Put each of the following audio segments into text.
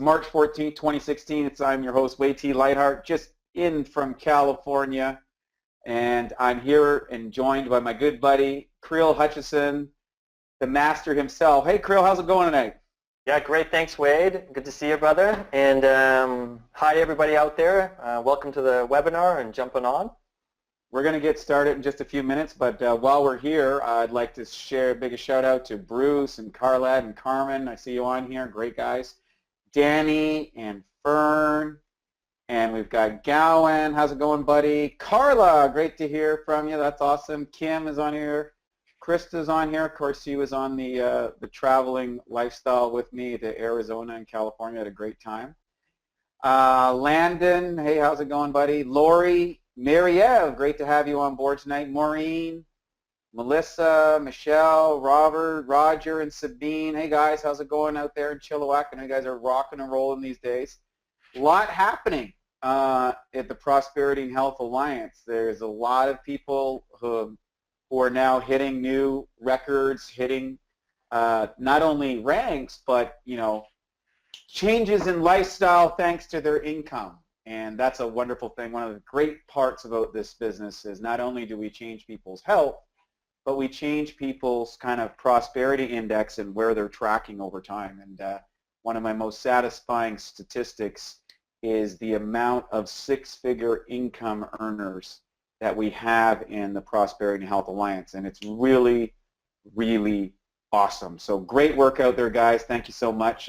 March 14th, 2016. I'm your host, Wei T. Lightheart, just in from California. And I'm here and joined by my good buddy, Creel Hutchison, the master himself. Hey, Creel, how's it going tonight? Yeah, great. Thanks, Wade. Good to see you, brother. And hi, everybody out there. Welcome to the webinar and jumping on. We're going to get started in just a few minutes, but while we're here, I'd like to share a big shout out to Bruce and Carlad and Carmen. I see you on here. Great guys. Danny and Fern. And we've got Gowan. How's it going, buddy? Carla, great to hear from you. That's awesome. Kim is on here. Krista's on here. Of course, she was on the traveling lifestyle with me to Arizona and California. Had a great time. Landon, hey, how's it going, buddy? Lori, Mary-Ev, great to have you on board tonight. Maureen, Melissa, Michelle, Robert, Roger, and Sabine. Hey, guys, how's it going out there in Chilliwack? I know you guys are rocking and rolling these days. A lot happening at the Prosperity and Health Alliance. There's a lot of people who are now hitting new records, hitting not only ranks, but, you know, changes in lifestyle thanks to their income. And that's a wonderful thing. One of the great parts about this business is not only do we change people's health, but we change people's kind of prosperity index and where they're tracking over time. And one of my most satisfying statistics is the amount of six-figure income earners that we have in the Prosperity and Health Alliance. And it's really, really awesome. So great work out there, guys. Thank you so much.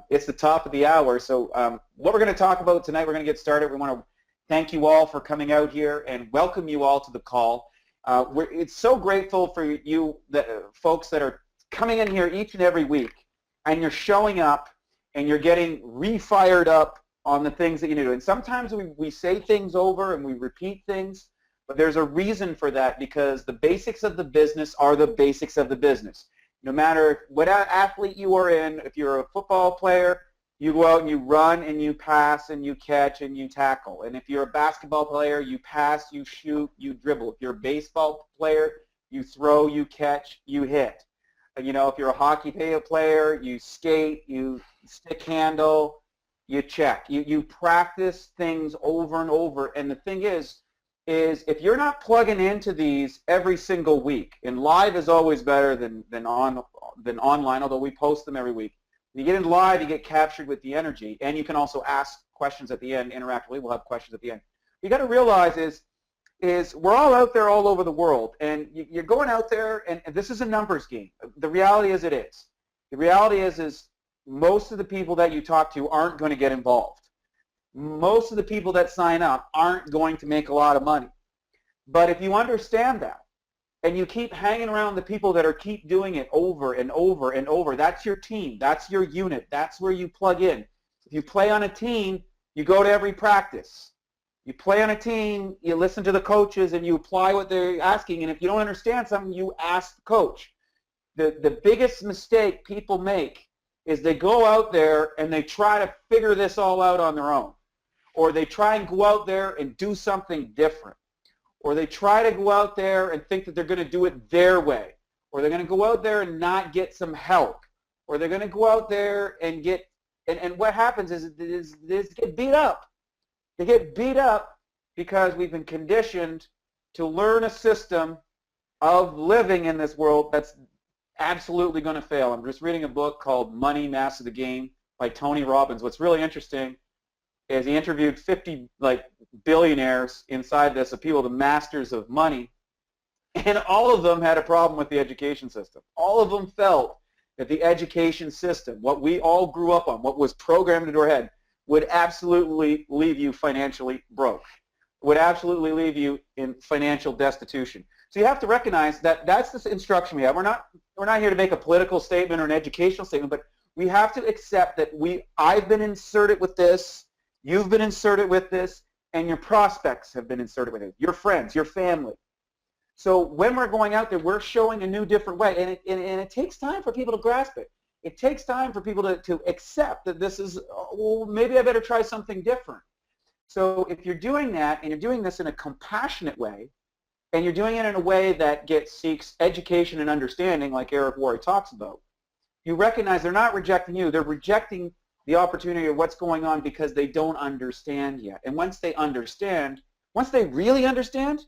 It's the top of the hour. So what we're going to talk about tonight, we're going to get started. We want to thank you all for coming out here and welcome you all to the call. It's so grateful for you, folks that are coming in here each and every week, and you're showing up and you're getting refired up on the things that you do. And sometimes we say things over and we repeat things, but there's a reason for that, because the basics of the business are the basics of the business. No matter what athlete you are in, if you're a football player, you go out and you run and you pass and you catch and you tackle. And if you're a basketball player, you pass, you shoot, you dribble. If you're a baseball player, you throw, you catch, you hit. You know, if you're a hockey player, you skate, you stick handle, you check. You practice things over and over. And the thing is if you're not plugging into these every single week, and live is always better than online, although we post them every week. When you get in live, you get captured with the energy, and you can also ask questions at the end interactively. We'll have questions at the end. You got to realize is we're all out there all over the world, and you're going out there, and this is a numbers game. The reality is it is. The reality is most of the people that you talk to aren't going to get involved. Most of the people that sign up aren't going to make a lot of money. But if you understand that, and you keep hanging around the people that keep doing it over and over and over, that's your team, that's your unit, that's where you plug in. If you play on a team, you go to every practice. You play on a team, you listen to the coaches, and you apply what they're asking, and if you don't understand something, you ask the coach. The biggest mistake people make is they go out there and they try to figure this all out on their own. Or they try and go out there and do something different. Or they try to go out there and think that they're going to do it their way. Or they're going to go out there and not get some help. Or they're going to go out there and get, and what happens is they get beat up. They get beat up because we've been conditioned to learn a system of living in this world that's absolutely going to fail. I'm just reading a book called Money, Master the Game by Tony Robbins. What's really interesting is he interviewed 50 billionaires inside this, of people, the masters of money, and all of them had a problem with the education system. All of them felt that the education system, what we all grew up on, what was programmed into our head, would absolutely leave you financially broke, would absolutely leave you in financial destitution. So you have to recognize that that's the instruction we have. We're not here to make a political statement or an educational statement, but we have to accept that I've been inserted with this, you've been inserted with this, and your prospects have been inserted with it, your friends, your family. So when we're going out there, we're showing a new, different way, and it takes time for people to grasp it. It takes time for people to accept that this is, well, maybe I better try something different. So if you're doing that, and you're doing this in a compassionate way, and you're doing it in a way that seeks education and understanding, like Eric Worre talks about, you recognize they're not rejecting you, they're rejecting the opportunity of what's going on because they don't understand yet. And once they understand, once they really understand,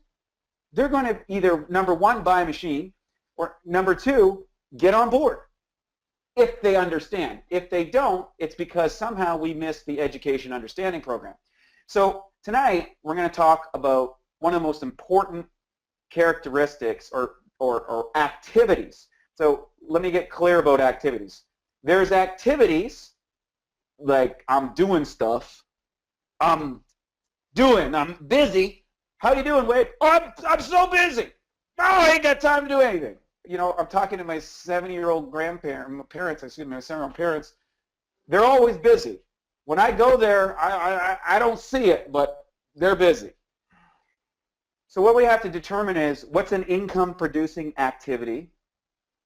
they're going to either, number one, buy a machine, or number two, get on board if they understand. If they don't, it's because somehow we missed the education understanding program. So tonight, we're going to talk about one of the most important characteristics or activities. So let me get clear about activities. There's activities like I'm doing stuff. I'm busy. How you doing, Wade? Oh, I'm so busy. No, I ain't got time to do anything. You know, I'm talking to my 70-year-old parents. They're always busy. When I go there, I don't see it, but they're busy. So what we have to determine is what's an income-producing activity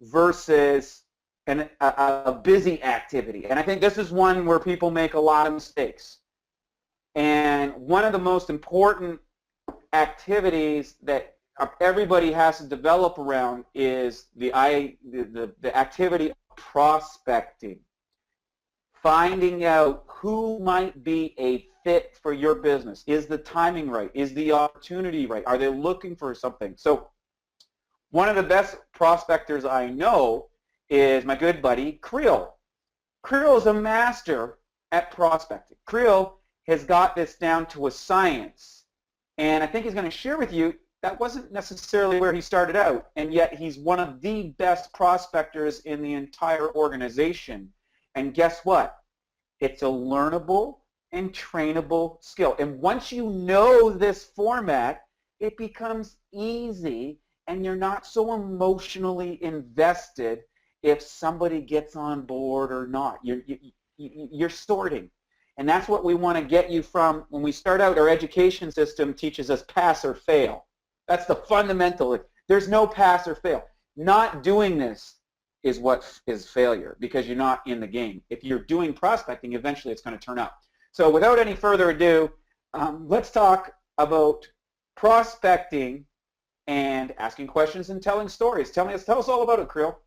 versus a busy activity. And I think this is one where people make a lot of mistakes. And one of the most important activities that everybody has to develop around is the activity of prospecting. Finding out who might be a fit for your business. Is the timing right? Is the opportunity right? Are they looking for something? So one of the best prospectors I know is my good buddy, Creel. Creel is a master at prospecting. Creel has got this down to a science. And I think he's going to share with you that wasn't necessarily where he started out, and yet he's one of the best prospectors in the entire organization. And guess what? It's a learnable and trainable skill. And once you know this format, it becomes easy, and you're not so emotionally invested if somebody gets on board or not. You're sorting. And that's what we want to get you from. When we start out, our education system teaches us pass or fail. That's the fundamental. There's no pass or fail. Not doing this is what is failure because you're not in the game. If you're doing prospecting, eventually it's going to turn up. So without any further ado, let's talk about prospecting and asking questions and telling stories. Tell us all about it, Creel.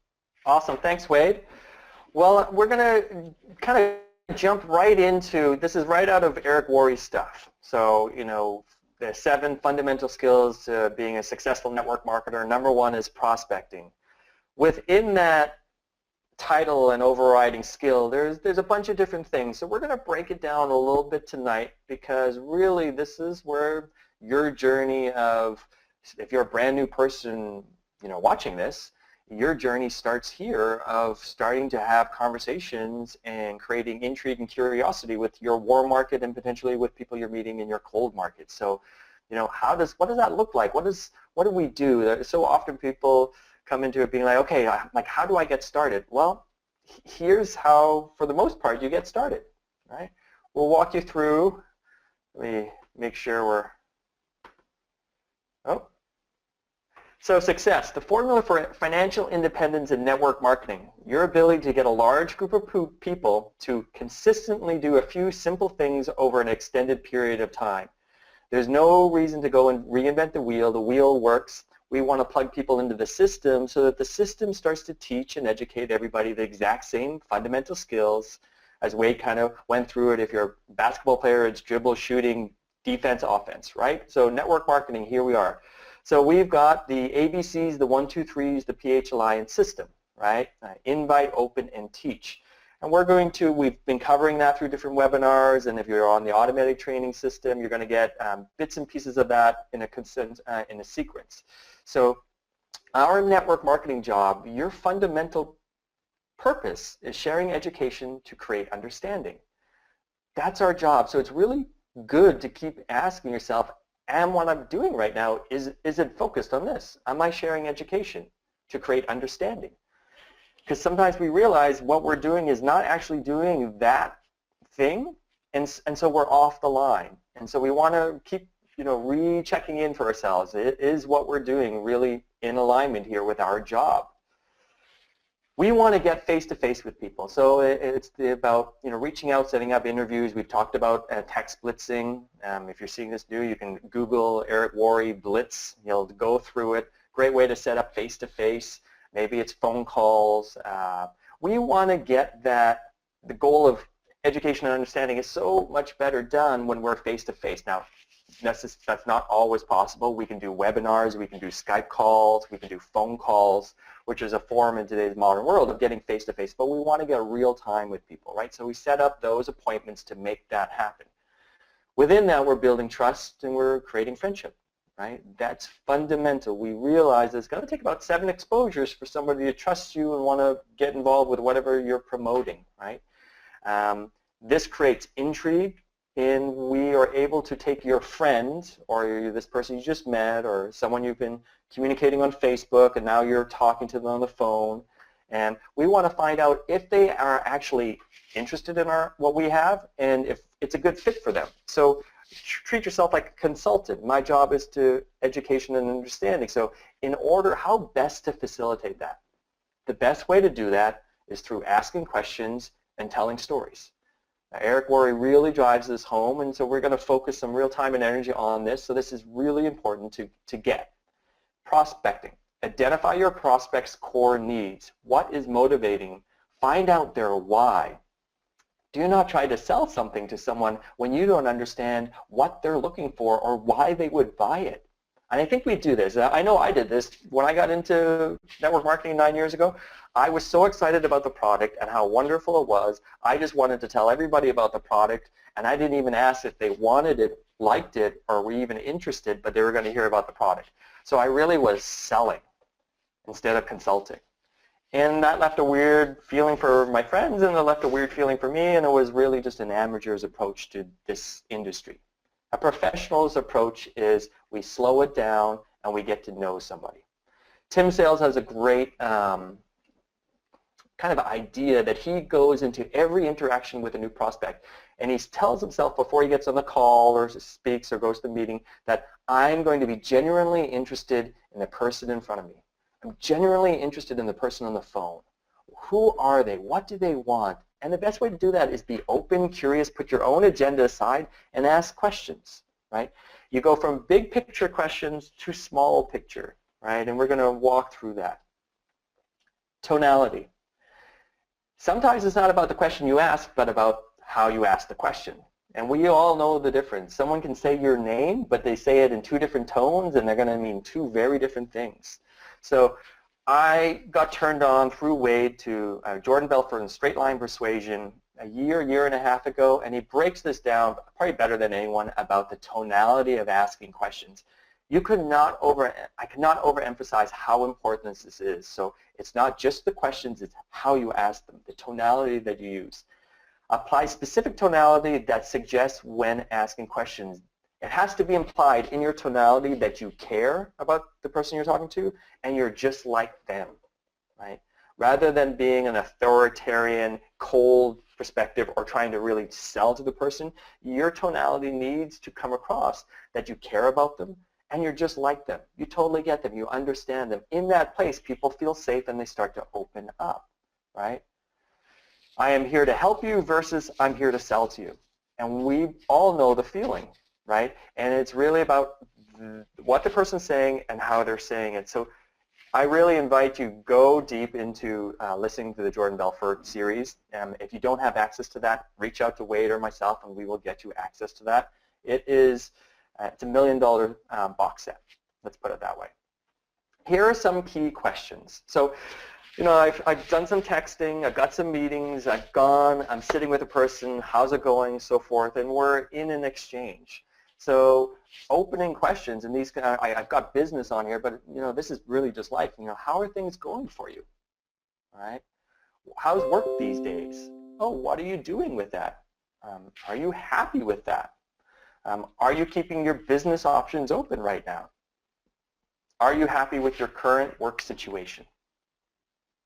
Awesome. Thanks, Wade. Well, we're going to kind of jump right into, this is right out of Eric Worre's stuff. So, you know, the 7 fundamental skills to being a successful network marketer. Number 1 is prospecting. Within that title and overriding skill, there's a bunch of different things. So we're going to break it down a little bit tonight because really this is where your journey of, if you're a brand new person, you know, watching this, your journey starts here of starting to have conversations and creating intrigue and curiosity with your warm market and potentially with people you're meeting in your cold market. So, you know, what does that look like? What do we do? So often people come into it being like, okay, like how do I get started? Well, here's how, for the most part, you get started, right? We'll walk you through. Let me make sure we're, So success, the formula for financial independence in network marketing, your ability to get a large group of people to consistently do a few simple things over an extended period of time. There's no reason to go and reinvent the wheel. The wheel works. We want to plug people into the system so that the system starts to teach and educate everybody the exact same fundamental skills as Wade kind of went through it. If you're a basketball player, it's dribble, shooting, defense, offense, right? So network marketing, here we are. So we've got the ABCs, the 1, 2, 3s, the PH Alliance system, right? Invite, open, and teach. And we've been covering that through different webinars, and if you're on the automatic training system, you're going to get bits and pieces of that in a sequence. So our network marketing job, your fundamental purpose is sharing education to create understanding. That's our job. So it's really good to keep asking yourself, and what I'm doing right now, is it focused on this? Am I sharing education to create understanding? Because sometimes we realize what we're doing is not actually doing that thing, and so we're off the line. And so we want to keep, you know, rechecking in for ourselves. Is what we're doing really in alignment here with our job? We want to get face-to-face with people. So it's about, you know, reaching out, setting up interviews. We've talked about text blitzing. If you're seeing this new, you can Google Eric Worre Blitz. You'll go through it. Great way to set up face-to-face. Maybe it's phone calls. We want to get the goal of education and understanding is so much better done when we're face-to-face. Now, that's not always possible. We can do webinars, we can do Skype calls, we can do phone calls, which is a form in today's modern world of getting face-to-face, but we want to get real time with people, right? So we set up those appointments to make that happen. Within that, we're building trust and we're creating friendship, right? That's fundamental. We realize it's going to take about 7 exposures for somebody to trust you and want to get involved with whatever you're promoting, right? This creates intrigue, and we are able to take your friend or this person you just met or someone you've been communicating on Facebook and now you're talking to them on the phone, and we want to find out if they are actually interested in what we have and if it's a good fit for them. So treat yourself like a consultant. My job is to education and understanding. So in order, how best to facilitate that? The best way to do that is through asking questions and telling stories. Now, Eric Worre really drives this home, and so we're going to focus some real time and energy on this. So this is really important to get. Prospecting. Identify your prospect's core needs. What is motivating? Find out their why. Do not try to sell something to someone when you don't understand what they're looking for or why they would buy it. And I think we do this. I know I did this. When I got into network marketing 9 years ago, I was so excited about the product and how wonderful it was. I just wanted to tell everybody about the product, and I didn't even ask if they wanted it, liked it, or were even interested, but they were going to hear about the product. So I really was selling instead of consulting. And that left a weird feeling for my friends, and it left a weird feeling for me, and it was really just an amateur's approach to this industry. A professional's approach is we slow it down and we get to know somebody. Tim Sales has a great kind of idea that he goes into every interaction with a new prospect, and he tells himself before he gets on the call or speaks or goes to the meeting that I'm going to be genuinely interested in the person in front of me. I'm genuinely interested in the person on the phone. Who are they? What do they want? And the best way to do that is be open, curious, put your own agenda aside, and ask questions, right? You go from big picture questions to small picture, right? And we're going to walk through that. Tonality. Sometimes it's not about the question you ask, but about how you ask the question. And we all know the difference. Someone can say your name, but they say it in 2 different tones, and they're going to mean 2 very different things. So I got turned on through Wade to Jordan Belfort and Straight Line Persuasion a year and a half ago, and he breaks this down probably better than anyone about the tonality of asking questions. I cannot overemphasize how important this is. So it's not just the questions, it's how you ask them, the tonality that you use. Apply specific tonality that suggests when asking questions. It has to be implied in your tonality that you care about the person you're talking to and you're just like them, right? Rather than being an authoritarian, cold perspective or trying to really sell to the person, your tonality needs to come across that you care about them and you're just like them. You totally get them. You understand them. In that place, people feel safe and they start to open up, right? I am here to help you versus I'm here to sell to you. And we all know the feeling, right? And it's really about what the person's saying and how they're saying it. So I really invite you go deep into listening to the Jordan Belfort series. If you don't have access to that, reach out to Wade or myself and we will get you access to that. It's a $1 million box set, let's put it that way. Here are some key questions. So, you know, I've done some texting, I've got some meetings, I'm sitting with a person, how's it going, so forth, and we're in an exchange. So opening questions, and these, I've got business on here, but you know, this is really just life. You know, how are things going for you? All right? How's work these days? Oh, what are you doing with that? Are you happy with that? Are you keeping your business options open right now? Are you happy with your current work situation?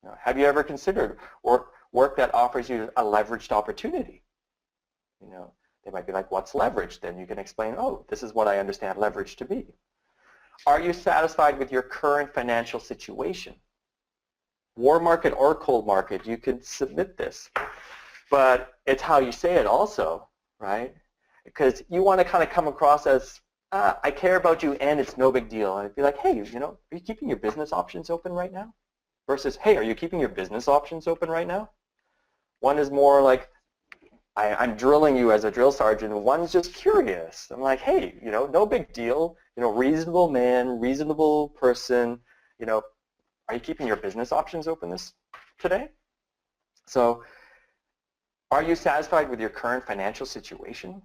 You know, have you ever considered work that offers you a leveraged opportunity? You know, they might be like, what's leverage? Then you can explain, oh, this is what I understand leverage to be. Are you satisfied with your current financial situation? Warm market or cold market, you could submit this. But it's how you say it also, right? Because you want to kind of come across as, I care about you and it's no big deal. And it'd be like, hey, you know, are you keeping your business options open right now? Versus, hey, are you keeping your business options open right now? One is more like, I'm drilling you as a drill sergeant, and one's just curious. I'm like, hey, no big deal. Reasonable man, reasonable person. Are you keeping your business options open today? So, are you satisfied with your current financial situation?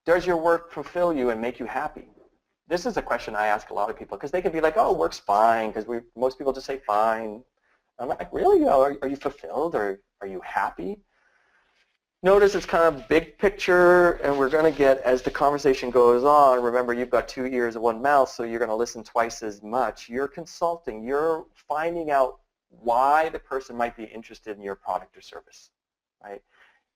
Does your work fulfill you and make you happy? This is a question I ask a lot of people because they can be like, oh, work's fine, because most people just say fine. I'm like, really? Are you fulfilled, or are you happy? Notice it's kind of big picture, and we're going to get, as the conversation goes on, remember you've got 2 ears and 1 mouth, so you're going to listen twice as much. You're consulting. You're finding out why the person might be interested in your product or service, right?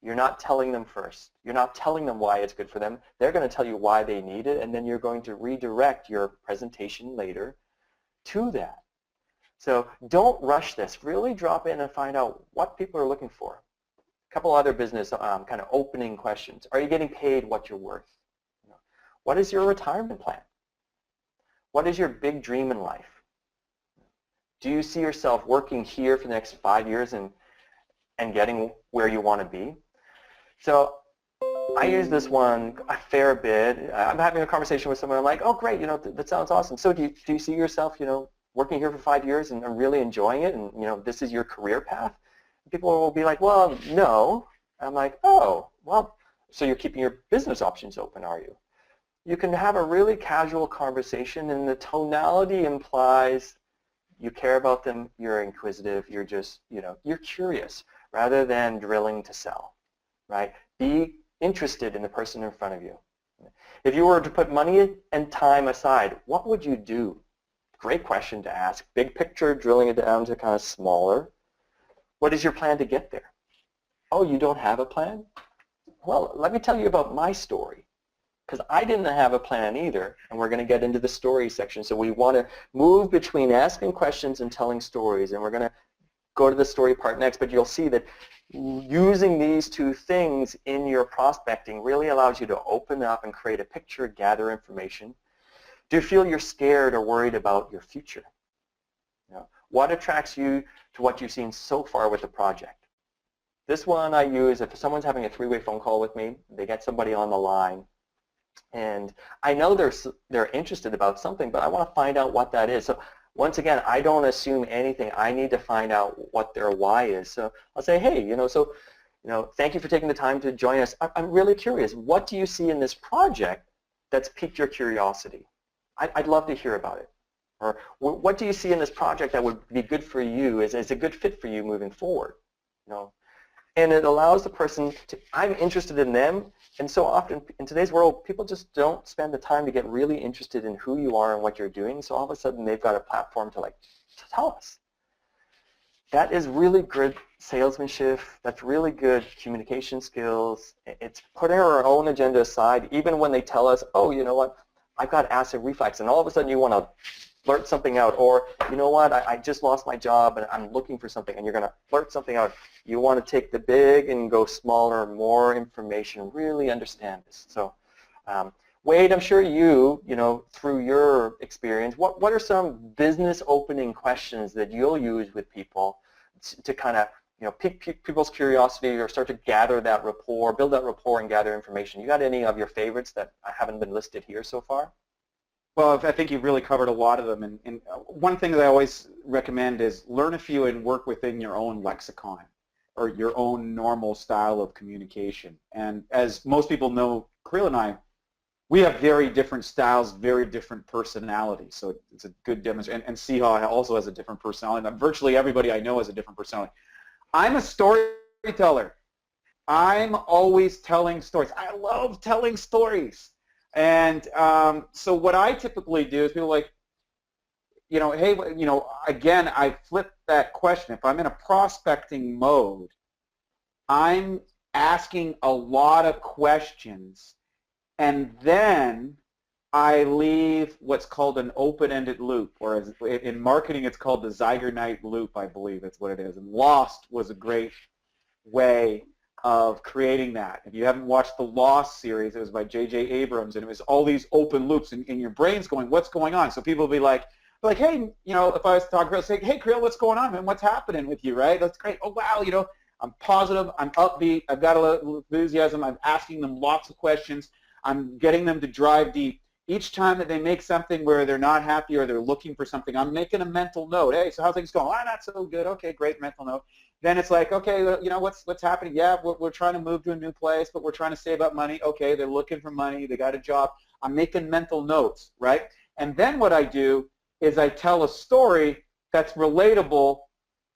You're not telling them first. You're not telling them why it's good for them. They're going to tell you why they need it, and then you're going to redirect your presentation later to that. So don't rush this. Really drop in and find out what people are looking for. A couple other business kind of opening questions. Are you getting paid what you're worth? What is your retirement plan? What is your big dream in life? Do you see yourself working here for the next 5 years and getting where you want to be? So I use this one a fair bit. I'm having a conversation with someone. I'm like, oh, great, that sounds awesome. So do you see yourself, working here for 5 years and really enjoying it, and this is your career path? People will be like, well, no. I'm like, oh, well, so you're keeping your business options open, are you? You can have a really casual conversation, and the tonality implies you care about them, you're inquisitive, you're just, you're curious, rather than drilling to sell, right? Be interested in the person in front of you. If you were to put money and time aside, what would you do? Great question to ask. Big picture, drilling it down to kind of smaller. What is your plan to get there? Oh, you don't have a plan? Well, let me tell you about my story, because I didn't have a plan either, and we're going to get into the story section. So we want to move between asking questions and telling stories, and we're going to go to the story part next, but you'll see that using these two things in your prospecting really allows you to open up and create a picture, gather information. Do you feel you're scared or worried about your future? What attracts you to what you've seen so far with the project? This one I use if someone's having a 3-way phone call with me, they get somebody on the line, and I know they're interested about something, but I want to find out what that is. So once again, I don't assume anything. I need to find out what their why is. So I'll say, hey, thank you for taking the time to join us. I'm really curious. What do you see in this project that's piqued your curiosity? I'd love to hear about it. Or what do you see in this project that would be good for you, is a good fit for you moving forward? And it allows the person to, I'm interested in them, and so often in today's world, people just don't spend the time to get really interested in who you are and what you're doing, so all of a sudden they've got a platform to tell us. That is really good salesmanship, that's really good communication skills. It's putting our own agenda aside, even when they tell us, oh, you know what, I've got acid reflux, and all of a sudden you want to blurt something out, or you know what, I just lost my job and I'm looking for something, and you're going to blurt something out. You want to take the big and go smaller, more information, really understand this. So Wade, I'm sure you through your experience, what are some business opening questions that you'll use with people to kind of pique people's curiosity or start to gather that rapport, build that rapport and gather information? You got any of your favorites that haven't been listed here so far? Well, I think you've really covered a lot of them. And one thing that I always recommend is learn a few and work within your own lexicon or your own normal style of communication. And as most people know, Creel and I, we have very different styles, very different personalities. So it's a good demonstration. And Seehaw also has a different personality. And virtually everybody I know has a different personality. I'm a storyteller. I'm always telling stories. I love telling stories. And so what I typically do is people are like, hey, again, I flip that question. If I'm in a prospecting mode, I'm asking a lot of questions, and then I leave what's called an open-ended loop, or in marketing it's called the Zygonite loop, I believe that's what it is. And Lost was a great way of creating that. If you haven't watched the Lost series, it was by J.J. Abrams, and it was all these open loops, and your brain's going, what's going on? So people will be like, hey, if I was talking, I'd say, hey, Creel, what's going on, man? What's happening with you, right? That's great. Oh, wow, I'm positive, I'm upbeat, I've got a little enthusiasm, I'm asking them lots of questions, I'm getting them to drive deep. Each time that they make something where they're not happy or they're looking for something, I'm making a mental note. Hey, so how things going? Ah, not so good. Okay, great, mental note. Then it's like, okay, you know, what's happening? Yeah, we're trying to move to a new place, but we're trying to save up money. Okay, they're looking for money. They got a job. I'm making mental notes, right? And then what I do is I tell a story that's relatable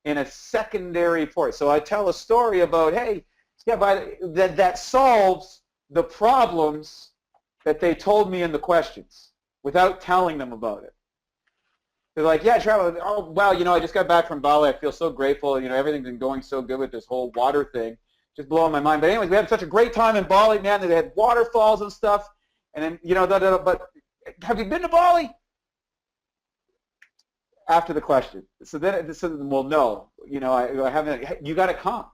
in a secondary part. So I tell a story about, hey, yeah, that solves the problems that they told me in the questions without telling them about it. They're like, yeah, Trevor, oh, wow, you know, I just got back from Bali. I feel so grateful. You know, everything's been going so good with this whole water thing. Just blowing my mind. But anyways, we had such a great time in Bali, man. They had waterfalls and stuff. And then, you know, but have you been to Bali? After the question. So then, well, no. You know, I haven't. You got to come.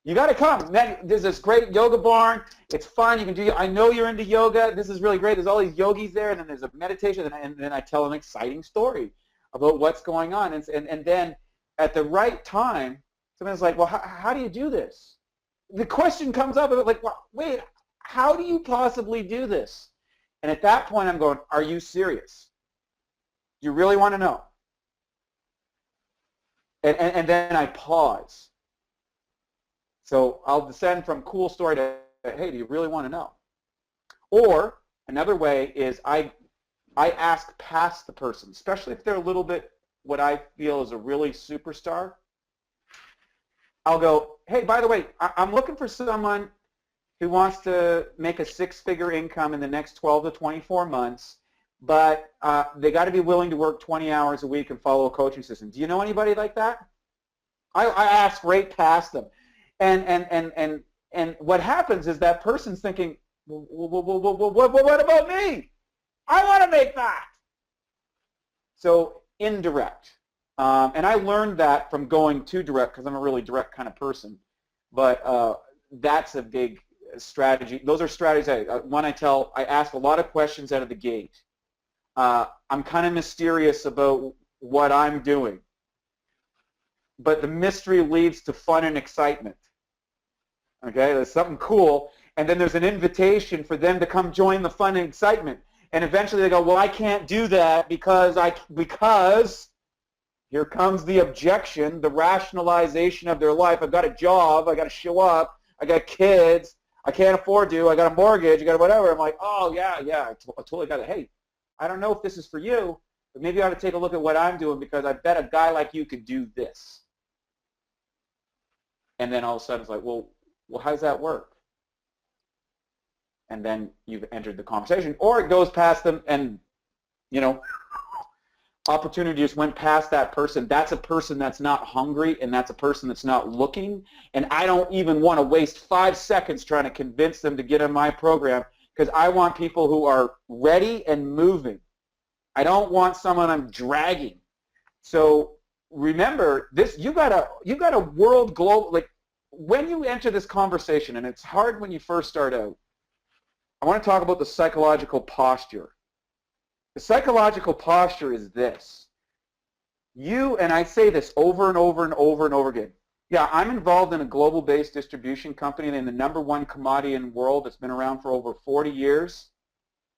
You got to come. Man, there's this great yoga barn. It's fun. You can do. I know you're into yoga. This is really great. There's all these yogis there, and then there's a meditation, and then I tell an exciting story about what's going on. And then at the right time, someone's like, well, how do you do this? The question comes up, like, well, wait, how do you possibly do this? And at that point, I'm going, are you serious? You really want to know? And then I pause. So I'll descend from cool story to, hey, do you really want to know? Or another way is I ask past the person, especially if they're a little bit what I feel is a really superstar. I'll go, hey, by the way, I'm looking for someone who wants to make a six-figure income in the next 12 to 24 months, but they got to be willing to work 20 hours a week and follow a coaching system. Do you know anybody like that? I ask right past them. And what happens is that person's thinking, what about me? I want to make that. So indirect. And I learned that from going to direct because I'm a really direct kind of person. But that's a big strategy. Those are strategies. I ask a lot of questions out of the gate. I'm kind of mysterious about what I'm doing. But the mystery leads to fun and excitement. Okay, there's something cool, and then there's an invitation for them to come join the fun and excitement. And eventually they go, well, I can't do that because here comes the objection, the rationalization of their life. I've got a job, I got to show up, I got kids, I can't afford to, I got a mortgage, I got whatever. I'm like, oh yeah, I totally got it. Hey, I don't know if this is for you, but maybe you ought to take a look at what I'm doing because I bet a guy like you could do this. And then all of a sudden it's like, well, how does that work? And then you've entered the conversation. Or it goes past them and, you know, opportunity just went past that person. That's a person that's not hungry and that's a person that's not looking. And I don't even want to waste 5 seconds trying to convince them to get in my program because I want people who are ready and moving. I don't want someone I'm dragging. So remember this, you got a world global, like when you enter this conversation, and it's hard when you first start out, I want to talk about the psychological posture. The psychological posture is this. And I say this over and over and over and over again. Yeah, I'm involved in a global-based distribution company and the #1 commodity in the world that's been around for over 40 years.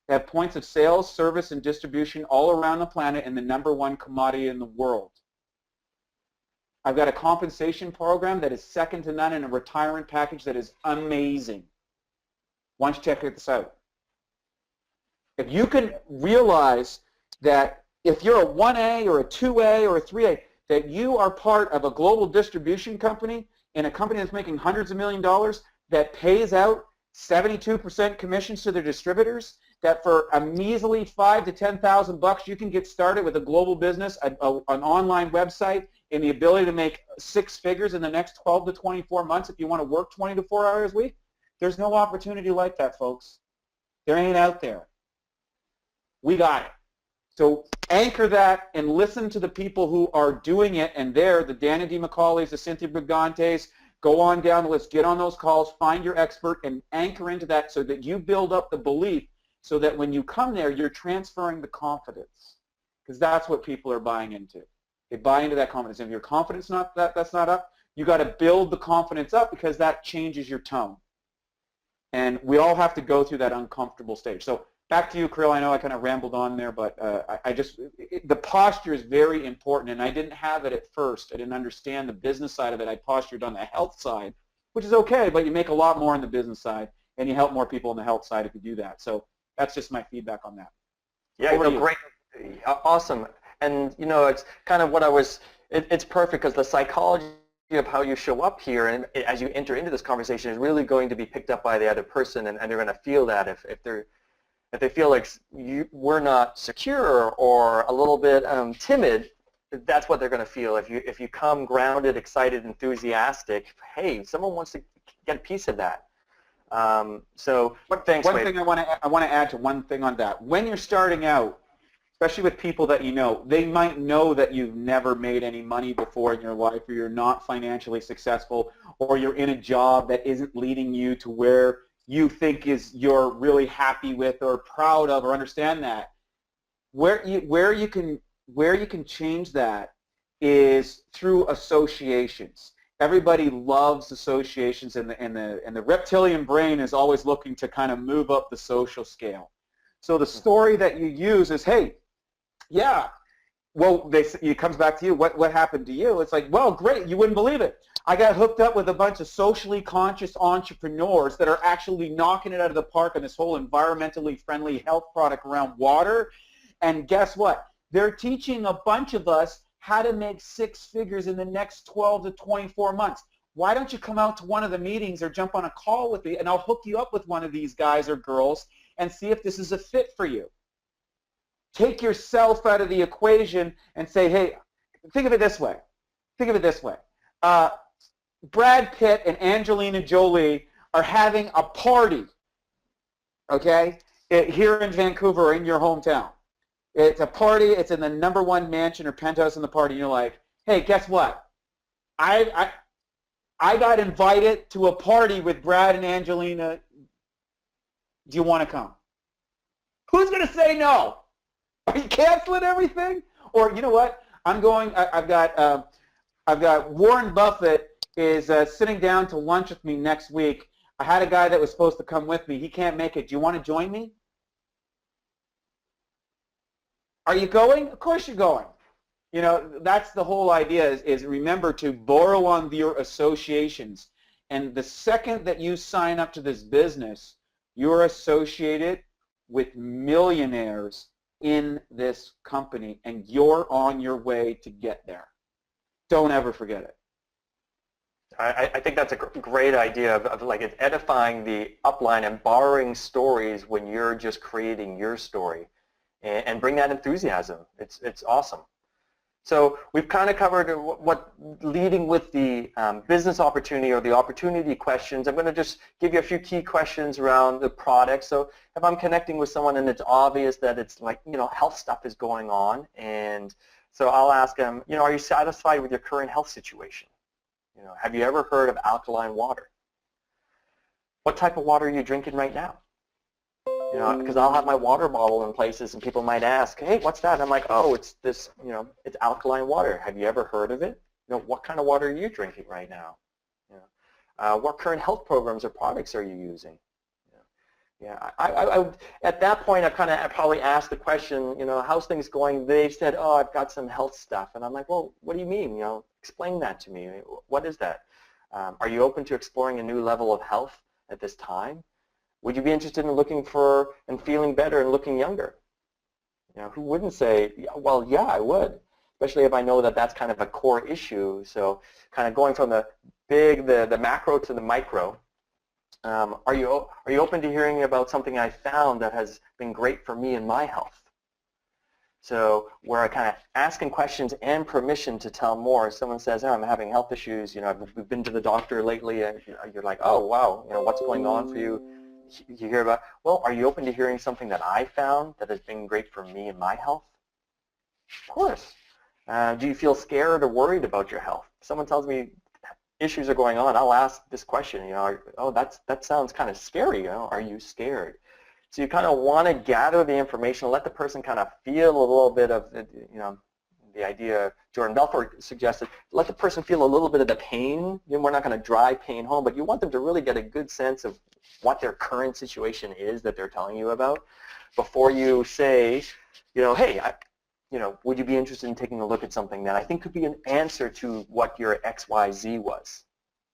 They have points of sales, service, and distribution all around the planet and the #1 commodity in the world. I've got a compensation program that is second to none and a retirement package that is amazing. Why don't you check this out? If you can realize that if you're a 1A or a 2A or a 3A, that you are part of a global distribution company and a company that's making hundreds of $millions that pays out 72% commissions to their distributors, that for a measly $5,000 to $10,000 you can get started with a global business, an online website, and the ability to make 6 figures in the next 12 to 24 months if you want to work 20 to 4 hours a week. There's no opportunity like that, folks. There ain't out there. We got it. So anchor that and listen to the people who are doing it, and they're the Dana D. McCaulays, the Cynthia Brigantes. Go on down the list, get on those calls, find your expert, and anchor into that so that you build up the belief so that when you come there, you're transferring the confidence, because that's what people are buying into. They buy into that confidence. If your confidence that's not up, You got to build the confidence up because that changes your tone. And we all have to go through that uncomfortable stage. So back to you, Krill. I know I kind of rambled on there, but the posture is very important, and I didn't have it at first. I didn't understand the business side of it. I postured on the health side, which is okay, but you make a lot more on the business side, and you help more people on the health side if you do that. So that's just my feedback on that. Yeah, great, awesome. And it's kind of what I was. It's perfect because the psychology of how you show up here and as you enter into this conversation is really going to be picked up by the other person, and they're going to feel that if they feel like we're not secure or a little bit timid, that's what they're going to feel. If you come grounded, excited, enthusiastic, hey, someone wants to get a piece of that. So thanks. One thing I want to add to one thing on that. When you're starting out, especially with people that you know, they might know that you've never made any money before in your life, or you're not financially successful, or you're in a job that isn't leading you to where you think you're really happy with or proud of or understand that. Where you can change that is through associations. Everybody loves associations, and the reptilian brain is always looking to kind of move up the social scale. So the story that you use is, hey, yeah, well, it comes back to you. What happened to you? It's like, well, great. You wouldn't believe it. I got hooked up with a bunch of socially conscious entrepreneurs that are actually knocking it out of the park on this whole environmentally friendly health product around water. And guess what? They're teaching a bunch of us how to make 6 figures in the next 12 to 24 months. Why don't you come out to one of the meetings or jump on a call with me, and I'll hook you up with one of these guys or girls and see if this is a fit for you. Take yourself out of the equation and say, hey, think of it this way. Think of it this way. Brad Pitt and Angelina Jolie are having a party, okay, here in Vancouver or in your hometown. It's a party. It's in the #1 mansion or penthouse in the party. And you're like, hey, guess what? I got invited to a party with Brad and Angelina. Do you want to come? Who's going to say no? Are you canceling everything? Or you know what? I'm going. I've got Warren Buffett is sitting down to lunch with me next week. I had a guy that was supposed to come with me. He can't make it. Do you want to join me? Are you going? Of course you're going. You know, that's the whole idea is remember to borrow on your associations. And the second that you sign up to this business, you're associated with millionaires in this company, and you're on your way to get there. Don't ever forget it. I think that's a great idea of like it's edifying the upline and borrowing stories when you're just creating your story, and bring that enthusiasm. It's awesome. So we've kind of covered what leading with the business opportunity or the opportunity questions. I'm going to just give you a few key questions around the product. So if I'm connecting with someone and it's obvious that it's like, health stuff is going on, and so I'll ask them, are you satisfied with your current health situation? Have you ever heard of alkaline water? What type of water are you drinking right now? Because I'll have my water bottle in places and people might ask, hey, what's that? And I'm like, oh, it's this, it's alkaline water. Have you ever heard of it? What kind of water are you drinking right now? What current health programs or products are you using? Yeah, I at that point, I probably asked the question, how's things going? They said, oh, I've got some health stuff. And I'm like, well, what do you mean? Explain that to me. What is that? Are you open to exploring a new level of health at this time? Would you be interested in looking for and feeling better and looking younger? Who wouldn't say, well, yeah, I would, especially if I know that that's kind of a core issue. So kind of going from the macro to the micro. Are you open to hearing about something I found that has been great for me and my health? So where I kind of asking questions and permission to tell more. If someone says, oh, I'm having health issues, I've been to the doctor lately, and you're like, oh, wow, what's going on for you? You hear about, well, are you open to hearing something that I found that has been great for me and my health? Of course. Do you feel scared or worried about your health? If someone tells me issues are going on, I'll ask this question, oh, that sounds kind of scary, are you scared? So you kind of want to gather the information, let the person kind of feel a little bit of, the idea Jordan Belfort suggested, let the person feel a little bit of the pain. We're not going to drive pain home, but you want them to really get a good sense of what their current situation is that they're telling you about before you say, hey, would you be interested in taking a look at something that I think could be an answer to what your XYZ was?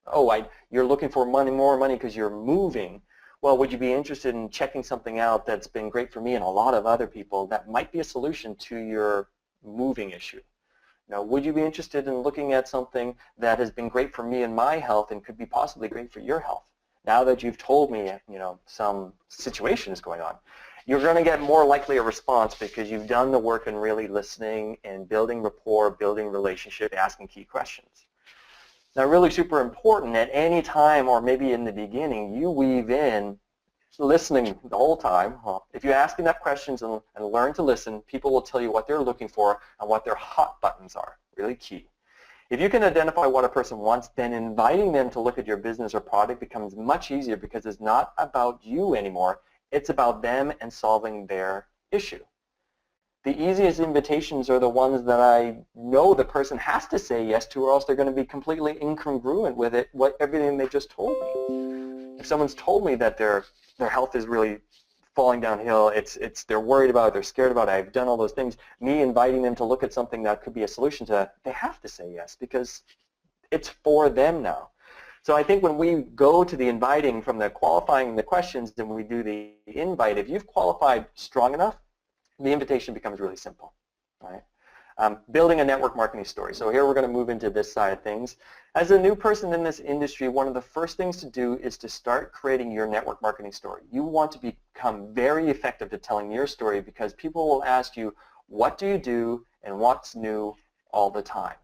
Oh, you're looking for more money because you're moving. Well, would you be interested in checking something out that's been great for me and a lot of other people that might be a solution to your moving issue? Now, would you be interested in looking at something that has been great for me and my health and could be possibly great for your health? Now that you've told me, some situation is going on, you're going to get more likely a response because you've done the work in really listening and building rapport, building relationship, asking key questions. Now, really super important at any time or maybe in the beginning, you weave in listening the whole time. If you ask enough questions and learn to listen, people will tell you what they're looking for and what their hot buttons are, really key. If you can identify what a person wants, then inviting them to look at your business or product becomes much easier because it's not about you anymore. It's about them and solving their issue. The easiest invitations are the ones that I know the person has to say yes to, or else they're going to be completely incongruent with everything they just told me. If someone's told me that their health is really falling downhill, they're worried about it, they're scared about it, I've done all those things, me inviting them to look at something that could be a solution to that, they have to say yes because it's for them now. So I think when we go to the inviting from the qualifying the questions and we do the invite, if you've qualified strong enough, the invitation becomes really simple, right? Building a network marketing story. So here we're going to move into this side of things. As a new person in this industry, one of the first things to do is to start creating your network marketing story. You want to become very effective at telling your story because people will ask you, what do you do and what's new all the time?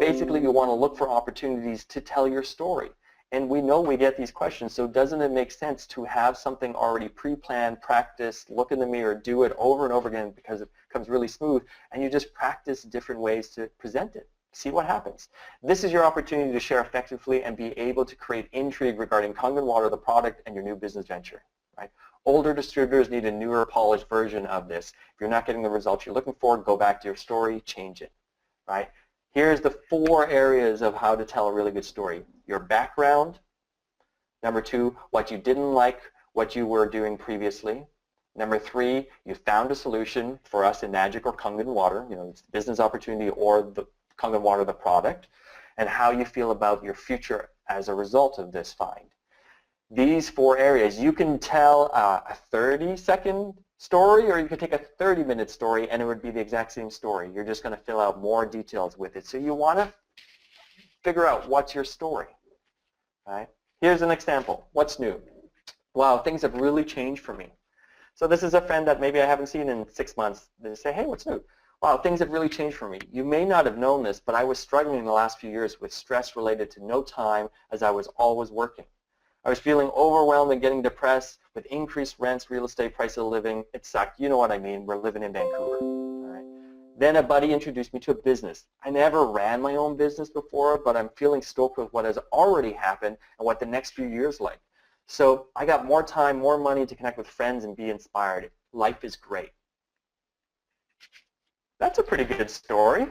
Basically, you want to look for opportunities to tell your story. And we know we get these questions, so doesn't it make sense to have something already pre-planned, practiced, look in the mirror, do it over and over again because it becomes really smooth, and you just practice different ways to present it. See what happens. This is your opportunity to share effectively and be able to create intrigue regarding Kangen Water, the product, and your new business venture. Right? Older distributors need a newer, polished version of this. If you're not getting the results you're looking for, go back to your story, change it. Right? Here's the 4 areas of how to tell a really good story. Your background. Number 2, what you didn't like, what you were doing previously. Number 3, you found a solution for us in Magic or Kangen Water, it's the business opportunity or the Kangen Water, the product, and how you feel about your future as a result of this find. These 4 areas, you can tell a 30-second story, or you could take a 30-minute story and it would be the exact same story. You're just going to fill out more details with it. So you want to figure out what's your story. Right? Here's an example. What's new? Wow, things have really changed for me. So this is a friend that maybe I haven't seen in 6 months. They say, hey, what's new? Wow, things have really changed for me. You may not have known this, but I was struggling in the last few years with stress related to no time as I was always working. I was feeling overwhelmed and getting depressed with increased rents, real estate, price of living. It sucked. You know what I mean. We're living in Vancouver. All right. Then a buddy introduced me to a business. I never ran my own business before, but I'm feeling stoked with what has already happened and what the next few years like. So I got more time, more money to connect with friends and be inspired. Life is great. That's a pretty good story.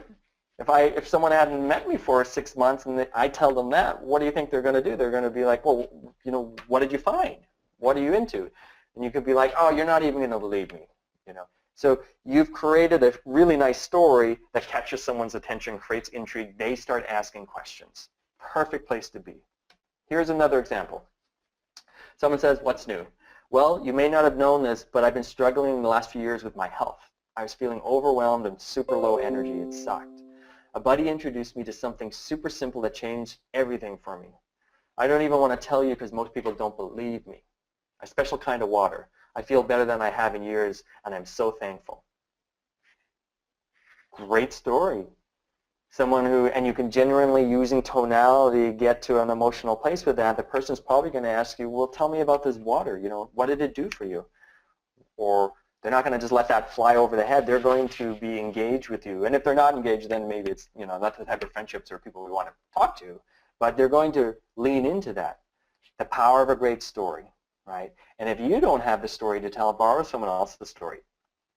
If someone hadn't met me for 6 months and I tell them that, what do you think they're going to do? They're going to be like, well, what did you find? What are you into? And you could be like, oh, you're not even going to believe me. So you've created a really nice story that catches someone's attention, creates intrigue. They start asking questions. Perfect place to be. Here's another example. Someone says, what's new? Well, you may not have known this, but I've been struggling in the last few years with my health. I was feeling overwhelmed and super low energy. It sucked. A buddy introduced me to something super simple that changed everything for me. I don't even want to tell you because most people don't believe me. A special kind of water. I feel better than I have in years, and I'm so thankful. Great story. And you can genuinely, using tonality, get to an emotional place with that. The person's probably going to ask you, well, tell me about this water. What did it do for you? Or they're not going to just let that fly over the head. They're going to be engaged with you. And if they're not engaged, then maybe it's not the type of friendships or people we want to talk to. But they're going to lean into that. The power of a great story, right? And if you don't have the story to tell, borrow someone else's story.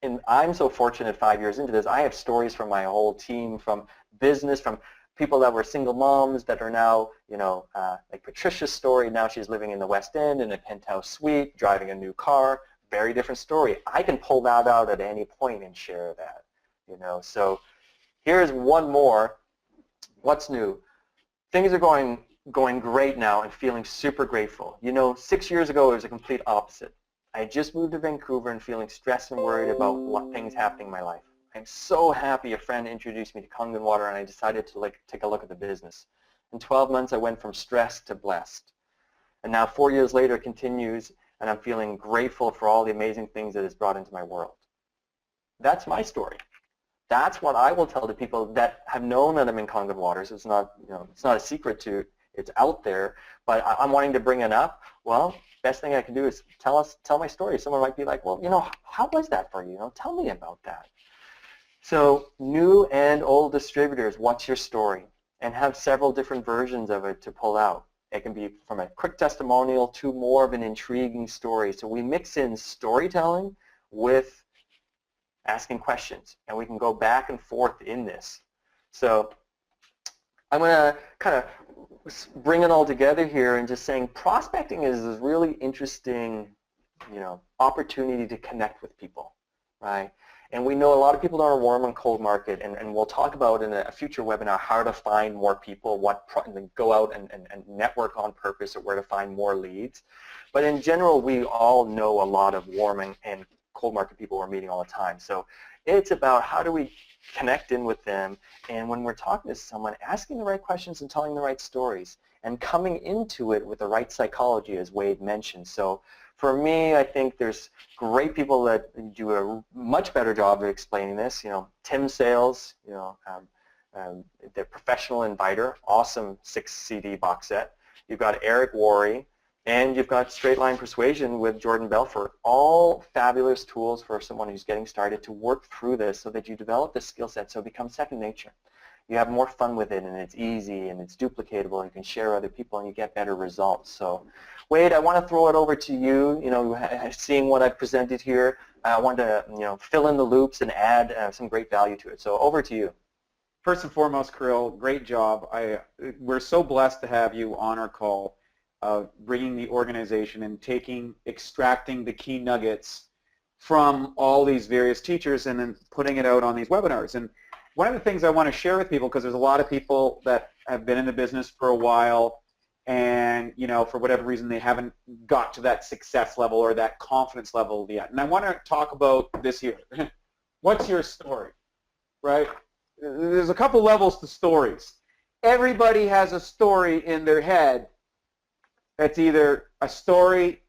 and I'm so fortunate 5 years into this, I have stories from my whole team, from business, from people that were single moms that are now, like Patricia's story, now she's living in the West End in a penthouse suite, driving a new car, very different story. I can pull that out at any point and share that, So here's one more. What's new? Things are going great now and feeling super grateful. 6 years ago it was a complete opposite. I just moved to Vancouver and feeling stressed and worried about what things happening in my life. I'm so happy a friend introduced me to Kangen Water and I decided to take a look at the business. In 12 months I went from stressed to blessed. And now 4 years later it continues and I'm feeling grateful for all the amazing things that it's brought into my world. That's my story. That's what I will tell the people that have known that I'm in Kangen Waters. It's not, it's not a secret it's out there, but I'm wanting to bring it up. Well, best thing I can do is tell my story. Someone might be like, well, how was that for you? Tell me about that. So new and old distributors, what's your story? And have several different versions of it to pull out. It can be from a quick testimonial to more of an intriguing story. So we mix in storytelling with asking questions, and we can go back and forth in this. So I'm going to kind of bring it all together here and just saying prospecting is this really interesting, opportunity to connect with people, right? And we know a lot of people are in a warm and cold market, and we'll talk about in a future webinar how to find more people, and go out and network on purpose, or where to find more leads. But in general, we all know a lot of warm and cold market people we're meeting all the time. So it's about how do we connect in with them, and when we're talking to someone, asking the right questions and telling the right stories, and coming into it with the right psychology, as Wade mentioned. So for me, I think there's great people that do a much better job of explaining this. Tim Sales, the professional inviter, awesome 6 CD box set. You've got Eric Worre, and you've got Straight Line Persuasion with Jordan Belfort, all fabulous tools for someone who's getting started to work through this so that you develop the skill set so it becomes second nature. You have more fun with it, and it's easy, and it's duplicatable, and you can share with other people, and you get better results. So, Wade, I want to throw it over to you. Seeing what I've presented here, I want to fill in the loops and add some great value to it. So over to you. First and foremost, Kirill, great job. We're so blessed to have you on our call, bringing the organization and extracting the key nuggets from all these various teachers and then putting it out on these webinars. And one of the things I want to share with people, because there's a lot of people that have been in the business for a while, and for whatever reason they haven't got to that success level or that confidence level yet. And I want to talk about this here. What's your story, right? There's a couple levels to stories. Everybody has a story in their head that's either a story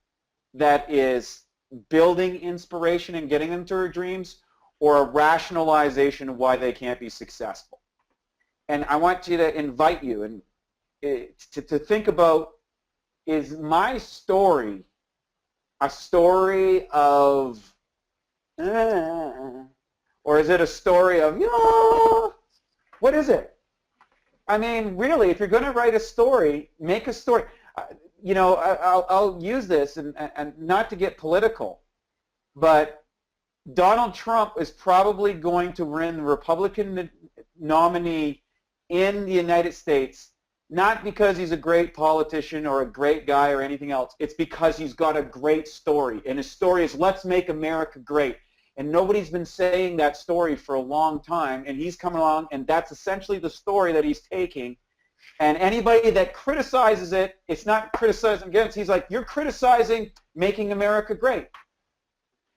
that is building inspiration and getting them to their dreams, or a rationalization of why they can't be successful. And I want to invite you and to think about, is my story a story of, or is it a story of, what is it? I mean, really, if you're going to write a story, make a story. I'll use this, and not to get political, but Donald Trump is probably going to win the Republican nominee in the United States, not because he's a great politician or a great guy or anything else. It's because he's got a great story, and his story is, let's make America great. And nobody's been saying that story for a long time, and he's coming along, and that's essentially the story that he's taking. And anybody that criticizes it, it's not criticizing against. He's like, you're criticizing making America great.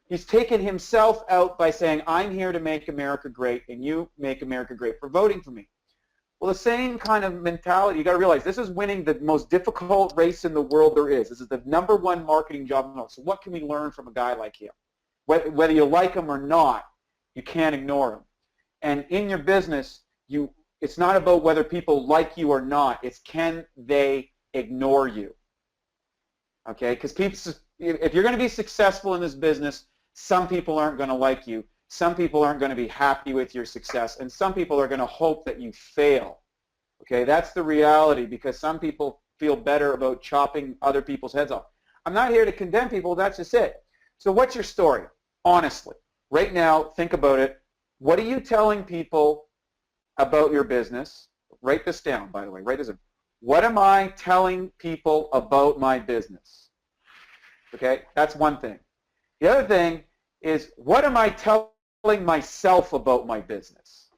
He's taken himself out by saying, I'm here to make America great, and you make America great for voting for me. Well, the same kind of mentality, you got to realize, this is winning the most difficult race in the world there is. This is the #1 marketing job. So what can we learn from a guy like him? Whether you like him or not, you can't ignore him. And in your business, it's not about whether people like you or not. It's can they ignore you? Okay? Because if you're going to be successful in this business, some people aren't going to like you. Some people aren't going to be happy with your success. And some people are going to hope that you fail. Okay? That's the reality, because some people feel better about chopping other people's heads off. I'm not here to condemn people. That's just it. So what's your story? Honestly. right now, think about it. What are you telling people about your business? Write this down, by the way. Write this in. What am I telling people about my business? Okay, that's one thing. The other thing is, what am I telling myself about my business?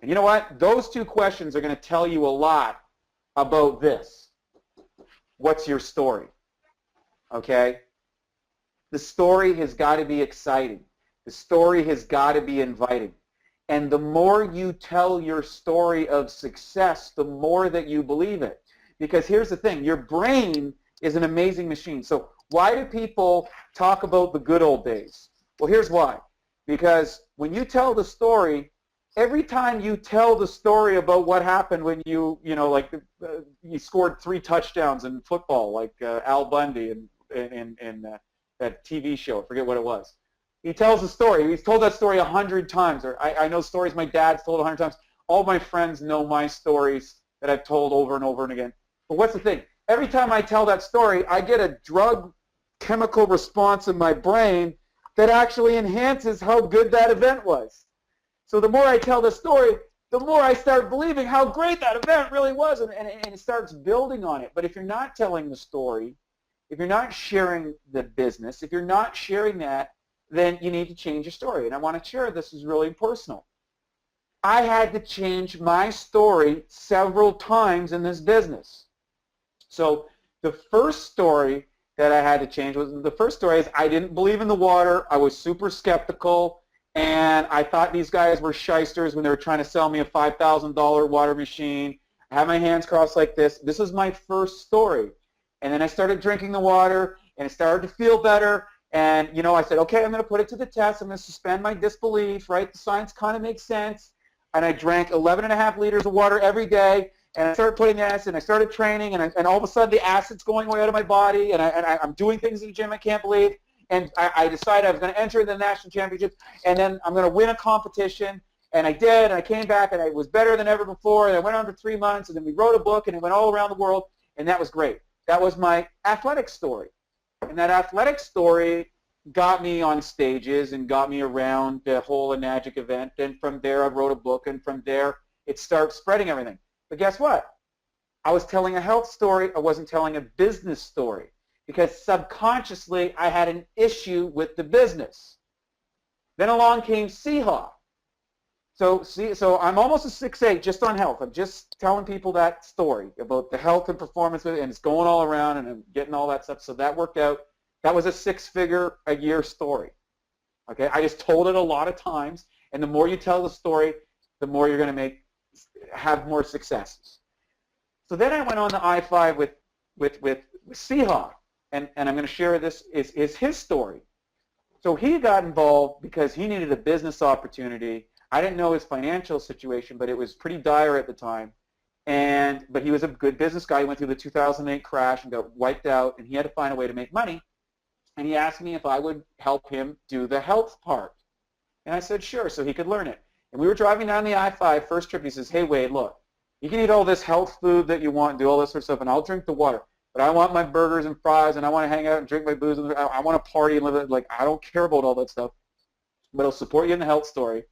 And you know what? Those two questions are going to tell you a lot about this. What's your story? Okay? The story has got to be exciting. The story has got to be inviting. And the more you tell your story of success, the more that you believe it. Because here's the thing, your brain is an amazing machine. So why do people talk about the good old days? Well, here's why. Because when you tell the story, every time you tell the story about what happened when you scored 3 touchdowns in football, like Al Bundy in that TV show, I forget what it was. He tells the story. He's told that story 100 times. Or I know stories my dad's told 100 times. All my friends know my stories that I've told over and over and again. But what's the thing? Every time I tell that story, I get a drug chemical response in my brain that actually enhances how good that event was. So the more I tell the story, the more I start believing how great that event really was, and it starts building on it. But if you're not telling the story, if you're not sharing the business, if you're not sharing that, then you need to change your story. And I want to share this is really personal. I had to change my story several times in this business. So the first story that I had to change was, the first story is I didn't believe in the water. I was super skeptical, and I thought these guys were shysters when they were trying to sell me a $5,000 water machine. I had my hands crossed like this. This is my first story. And then I started drinking the water, and it started to feel better. And, you know, I said, okay, I'm going to put it to the test. I'm going to suspend my disbelief, right? The science kind of makes sense. And I drank 11.5 liters of water every day. And I started putting acid, and I started training, and all of a sudden the acid's going away out of my body, and I'm doing things in the gym I can't believe. And I decided I was going to enter the national championships, and then I'm going to win a competition. And I did, and I came back, and I was better than ever before. And I went on for 3 months, and then we wrote a book, and it went all around the world, and that was great. That was my athletic story. And that athletic story got me on stages and got me around the whole Enagic event. And from there, I wrote a book, and from there, it started spreading everything. But guess what? I was telling a health story. I wasn't telling a business story, because subconsciously I had an issue with the business. Then along came CHA. So I'm almost a 6'8", just on health. I'm just telling people that story about the health and performance, and it's going all around, and I'm getting all that stuff. So that worked out. That was a 6-figure a year story. Okay, I just told it a lot of times, and the more you tell the story, the more you're going to have more successes. So then I went on the I-5 with CHA, and I'm going to share this is his story. So he got involved because he needed a business opportunity. I didn't know his financial situation, but it was pretty dire at the time. But he was a good business guy. He went through the 2008 crash and got wiped out, and he had to find a way to make money. And he asked me if I would help him do the health part. And I said, sure, so he could learn it. And we were driving down the I-5, first trip, and he says, hey, Wade, look, you can eat all this health food that you want and do all this sort of stuff, and I'll drink the water. But I want my burgers and fries, and I want to hang out and drink my booze, and I want to party and live it. Like, I don't care about all that stuff, but I'll support you in the health story.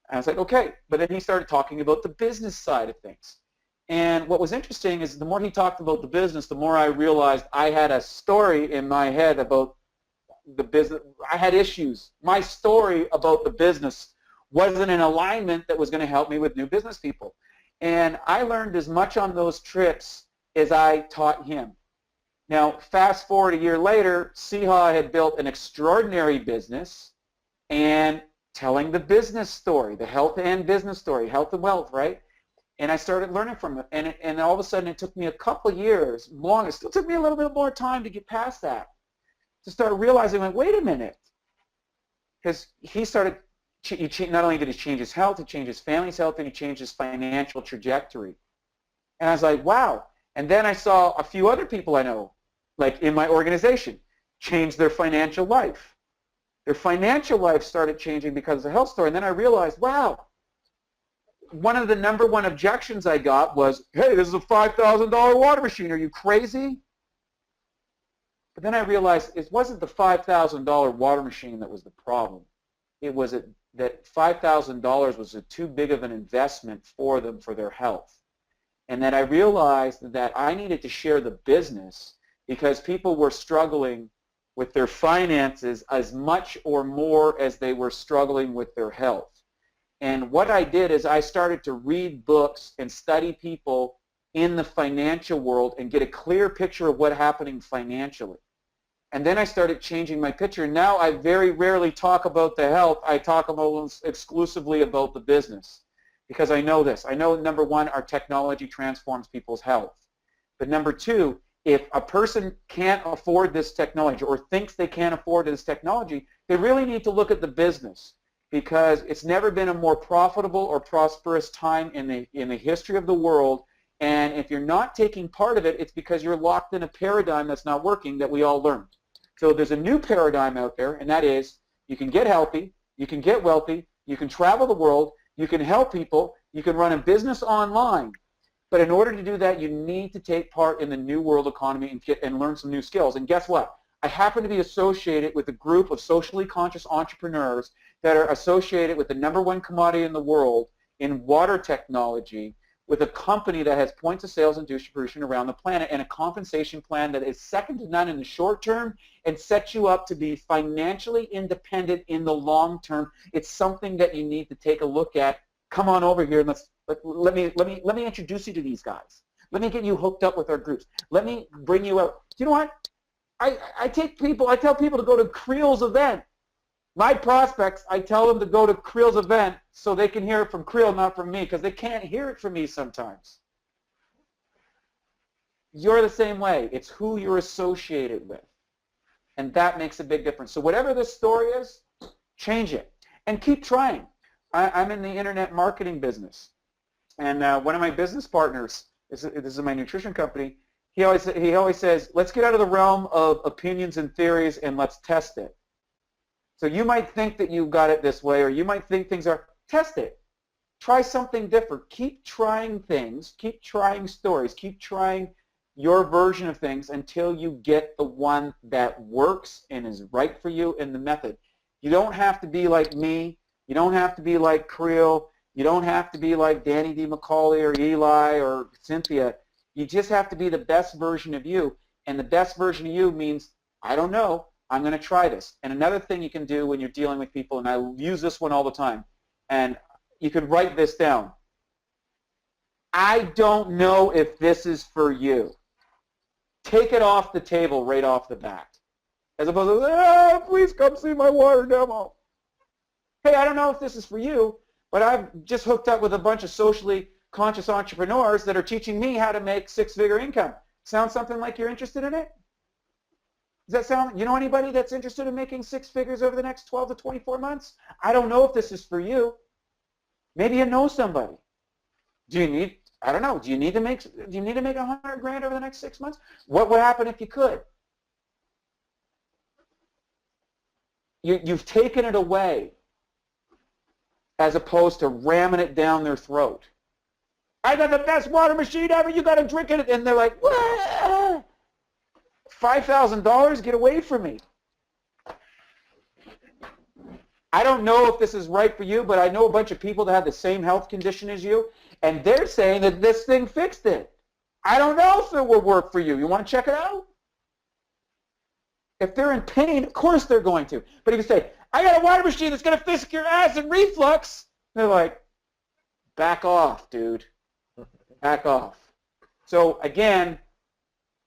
And I was like, okay. But then he started talking about the business side of things. And what was interesting is the more he talked about the business, the more I realized I had a story in my head about the business. I had issues. My story about the business wasn't in alignment that was going to help me with new business people. And I learned as much on those trips as I taught him. Now, fast forward a year later, CHA had built an extraordinary business and telling the business story, the health and business story, health and wealth, right? And I started learning from it. And all of a sudden, it took me a couple of years, long. It still took me a little bit more time to get past that, to start realizing, like, wait a minute. Because he started, not only did he change his health, he changed his family's health, and he changed his financial trajectory. And I was like, wow. And then I saw a few other people I know, like in my organization, change their financial life. Their financial life started changing because of the health story. And then I realized, wow, one of the number one objections I got was, hey, this is a $5,000 water machine. Are you crazy? But then I realized it wasn't the $5,000 water machine that was the problem. that $5,000 was too big of an investment for them for their health. And then I realized that I needed to share the business because people were struggling with their finances as much or more as they were struggling with their health. And what I did is I started to read books and study people in the financial world and get a clear picture of what's happening financially. And then I started changing my picture. Now I very rarely talk about the health. I talk exclusively about the business because I know this. I know, number one, our technology transforms people's health. But number two, if a person can't afford this technology or thinks they can't afford this technology, they really need to look at the business because it's never been a more profitable or prosperous time in the history of the world. And if you're not taking part of it, it's because you're locked in a paradigm that's not working that we all learned. So there's a new paradigm out there, and that is you can get healthy, you can get wealthy, you can travel the world, you can help people, you can run a business online. But in order to do that, you need to take part in the new world economy and learn some new skills. And guess what? I happen to be associated with a group of socially conscious entrepreneurs that are associated with the #1 commodity in the world in water technology, with a company that has points of sales and distribution around the planet and a compensation plan that is second to none in the short term and sets you up to be financially independent in the long term. It's something that you need to take a look at. Come on over here and let me introduce you to these guys. Let me get you hooked up with our groups. Let me bring you out. You know what? I tell people to go to Creel's event. My prospects, I tell them to go to Creel's event so they can hear it from Creel, not from me, because they can't hear it from me sometimes. You're the same way. It's who you're associated with. And that makes a big difference. So whatever this story is, change it. And keep trying. I'm in the internet marketing business. And one of my business partners, this is my nutrition company, he always says, let's get out of the realm of opinions and theories and let's test it. So you might think that you got it this way, or you might think things are, test it. Try something different. Keep trying things. Keep trying stories. Keep trying your version of things until you get the one that works and is right for you in the method. You don't have to be like me. You don't have to be like Creel. You don't have to be like Danny D. McCauley or Eli or Cynthia. You just have to be the best version of you. And the best version of you means, I don't know, I'm going to try this. And another thing you can do when you're dealing with people, and I use this one all the time, and you can write this down. I don't know if this is for you. Take it off the table right off the bat. As opposed to, please come see my water demo. Hey, I don't know if this is for you, but I've just hooked up with a bunch of socially conscious entrepreneurs that are teaching me how to make six-figure income. Sound something like you're interested in it? Does that sound, you know anybody that's interested in making six figures over the next 12 to 24 months? I don't know if this is for you. Maybe you know somebody. Do you need, I don't know, do you need to make $100,000 over the next 6 months? What would happen if you could? You've taken it away as opposed to ramming it down their throat. I got the best water machine ever, you got to drink it. And they're like, what? $5,000, get away from me. I don't know if this is right for you, but I know a bunch of people that have the same health condition as you, and they're saying that this thing fixed it. I don't know if it will work for you. You want to check it out? If they're in pain, of course they're going to. But if you say, I got a water machine that's going to fix your acid reflux, they're like, back off, dude. Back off. So again,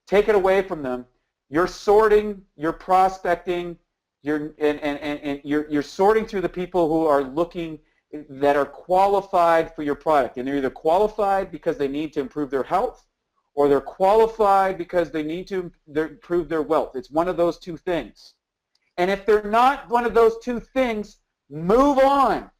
take it away from them. You're sorting, you're prospecting, you're sorting through the people who are looking, that are qualified for your product. And they're either qualified because they need to improve their health, or they're qualified because they need to improve their wealth. It's one of those two things. And if they're not one of those two things, move on.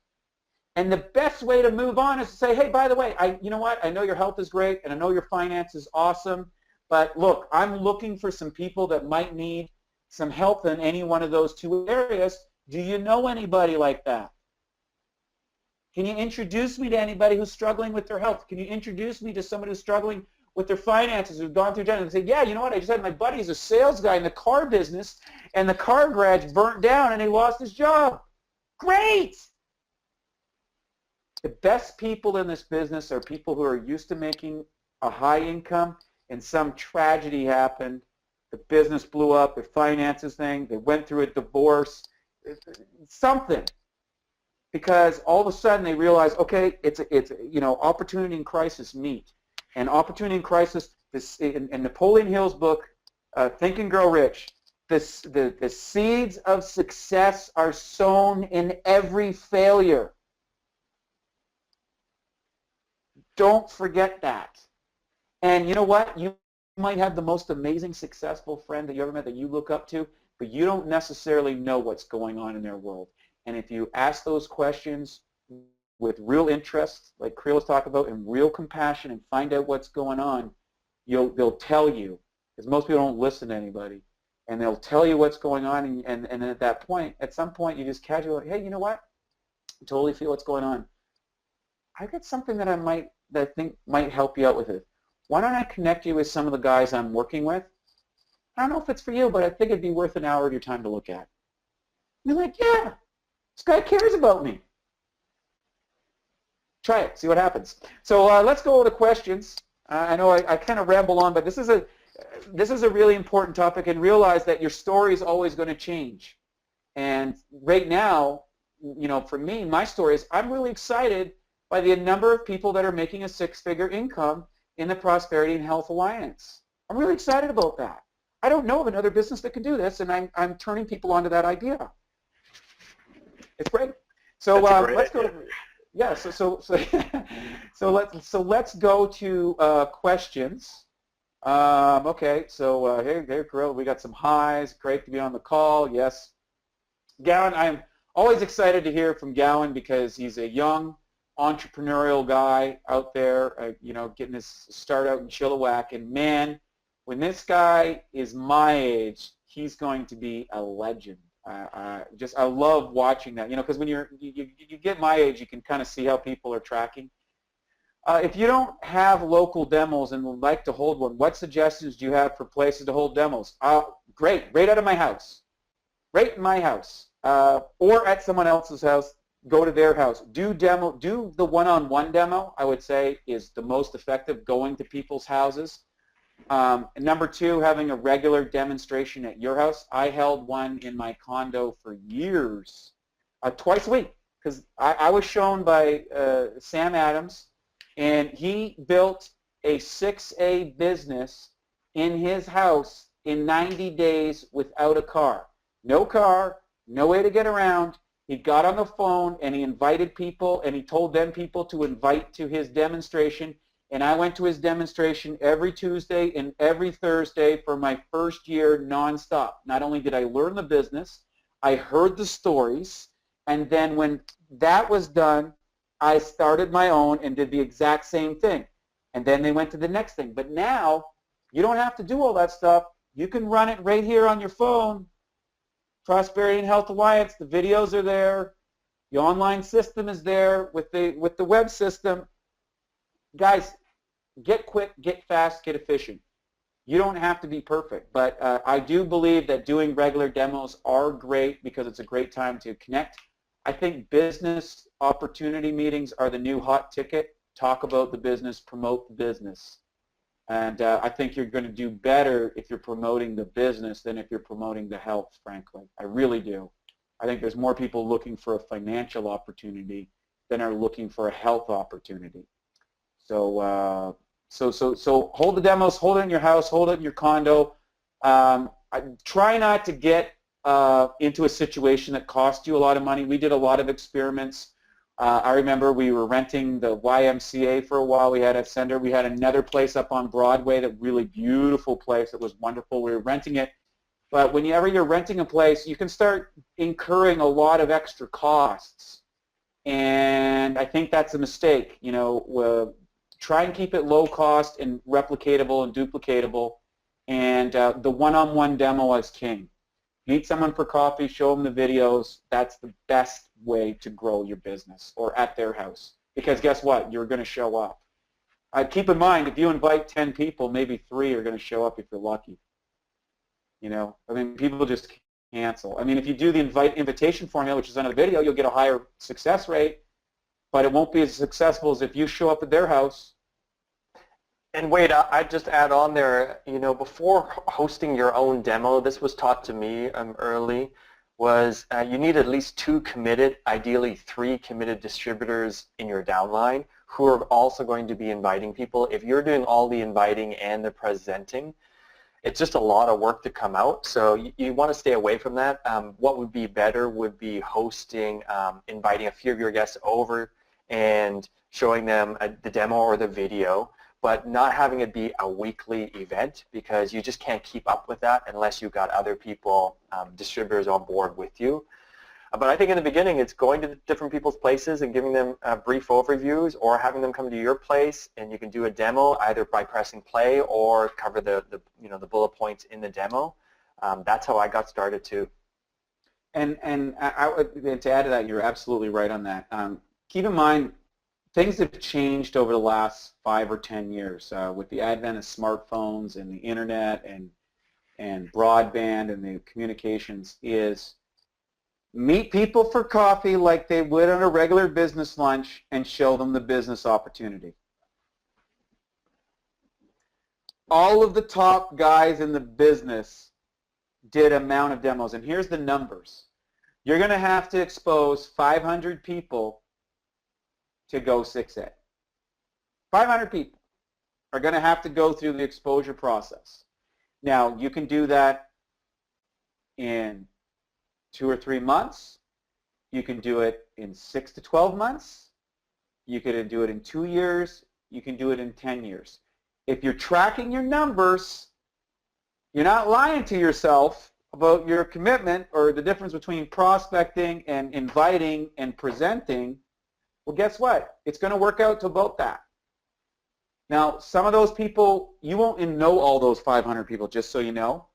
And the best way to move on is to say, hey, by the way, you know what? I know your health is great, and I know your finance is awesome. But look, I'm looking for some people that might need some help in any one of those two areas. Do you know anybody like that? Can you introduce me to anybody who's struggling with their health? Can you introduce me to somebody who's struggling with their finances, who's gone through debt, and say, yeah, you know what? I just had my buddy, he's a sales guy in the car business, and the car garage burnt down, and he lost his job. Great! The best people in this business are people who are used to making a high income, and some tragedy happened. The business blew up, their finances thing, they went through a divorce, something. Because all of a sudden they realize, okay, it's opportunity and crisis meet. And opportunity and crisis, in Napoleon Hill's book, Think and Grow Rich, the seeds of success are sown in every failure. Don't forget that. And you know what? You might have the most amazing, successful friend that you ever met that you look up to, but you don't necessarily know what's going on in their world. And if you ask those questions with real interest, like Creel was talking about, and real compassion, and find out what's going on, they'll tell you, because most people don't listen to anybody, and they'll tell you what's going on, and at that point, at some point, you just casually, hey, you know what? I totally feel what's going on. I've got something that I think might help you out with it. Why don't I connect you with some of the guys I'm working with? I don't know if it's for you, but I think it'd be worth an hour of your time to look at. And you're like, yeah, this guy cares about me. Try it, see what happens. So let's go over the questions. I know I kind of ramble on, but this is a really important topic, and realize that your story is always going to change. And right now, for me, my story is I'm really excited by the number of people that are making a six-figure income in the Prosperity and Health Alliance. I'm really excited about that. I don't know of another business that can do this, and I'm turning people onto that idea. It's great. So let's go. Yeah. So let's go to questions. Okay. So here, Grill. We got some highs. Great to be on the call. Yes. Gowan, I'm always excited to hear from Gowan because he's a young entrepreneurial guy out there, getting his start out in Chilliwack. And man, when this guy is my age, he's going to be a legend. I love watching that, because when you get my age, you can kind of see how people are tracking. If you don't have local demos and would like to hold one, what suggestions do you have for places to hold demos? Great, right out of my house, right in my house, or at someone else's house. Go to their house. Do the one-on-one demo, I would say, is the most effective, going to people's houses. And number two, having a regular demonstration at your house. I held one in my condo for years, twice a week, because I was shown by Sam Adams, and he built a 6A business in his house in 90 days without a car. No car, no way to get around. He got on the phone and he invited people, and he told them people to invite to his demonstration. And I went to his demonstration every Tuesday and every Thursday for my first year nonstop. Not only did I learn the business, I heard the stories, and then when that was done, I started my own and did the exact same thing. And then they went to the next thing. But now, you don't have to do all that stuff. You can run it right here on your phone. Prosperity and Health Alliance, the videos are there. The online system is there with the web system. Guys, get quick, get fast, get efficient. You don't have to be perfect, but I do believe that doing regular demos are great because it's a great time to connect. I think business opportunity meetings are the new hot ticket. Talk about the business, promote the business. And I think you're going to do better if you're promoting the business than if you're promoting the health, frankly. I really do. I think there's more people looking for a financial opportunity than are looking for a health opportunity. So so hold the demos, hold it in your house, hold it in your condo. Try not to get into a situation that costs you a lot of money. We did a lot of experiments. I remember we were renting the YMCA for a while. We had a center. We had another place up on Broadway, that really beautiful place. It was wonderful. We were renting it. But whenever you're renting a place, you can start incurring a lot of extra costs. And I think that's a mistake. Try and keep it low cost and replicatable and duplicatable. And the one-on-one demo is king. Meet someone for coffee, show them the videos. That's the best way to grow your business, or at their house. Because guess what? You're going to show up. Keep in mind, if you invite 10 people, maybe 3 are going to show up if you're lucky. I mean, people just cancel. I mean, if you do the invitation formula, which is under the video, you'll get a higher success rate, but it won't be as successful as if you show up at their house. And Wade, I'd just add on there, before hosting your own demo, this was taught to me early, was you need at least 2 committed, ideally 3 committed distributors in your downline who are also going to be inviting people. If you're doing all the inviting and the presenting, it's just a lot of work to come out, so you want to stay away from that. What would be better would be hosting, inviting a few of your guests over and showing them the demo or the video, but not having it be a weekly event, because you just can't keep up with that unless you've got other people, distributors on board with you. But I think in the beginning it's going to different people's places and giving them brief overviews, or having them come to your place and you can do a demo either by pressing play or cover the bullet points in the demo. That's how I got started too. And to add to that, you're absolutely right on that. Keep in mind, things have changed over the last 5 or 10 years with the advent of smartphones and the internet and broadband and the communications. Is meet people for coffee like they would on a regular business lunch and show them the business opportunity. All of the top guys in the business did amount of demos, and here's the numbers. You're going to have to expose 500 people to go 6A. 500 people are going to have to go through the exposure process. Now, you can do that in 2 or 3 months. You can do it in 6 to 12 months. You can do it in 2 years. You can do it in 10 years. If you're tracking your numbers, you're not lying to yourself about your commitment or the difference between prospecting and inviting and presenting. Well, guess what? It's going to work out to about that. Now, some of those people, you won't know all those 500 people, just so you know.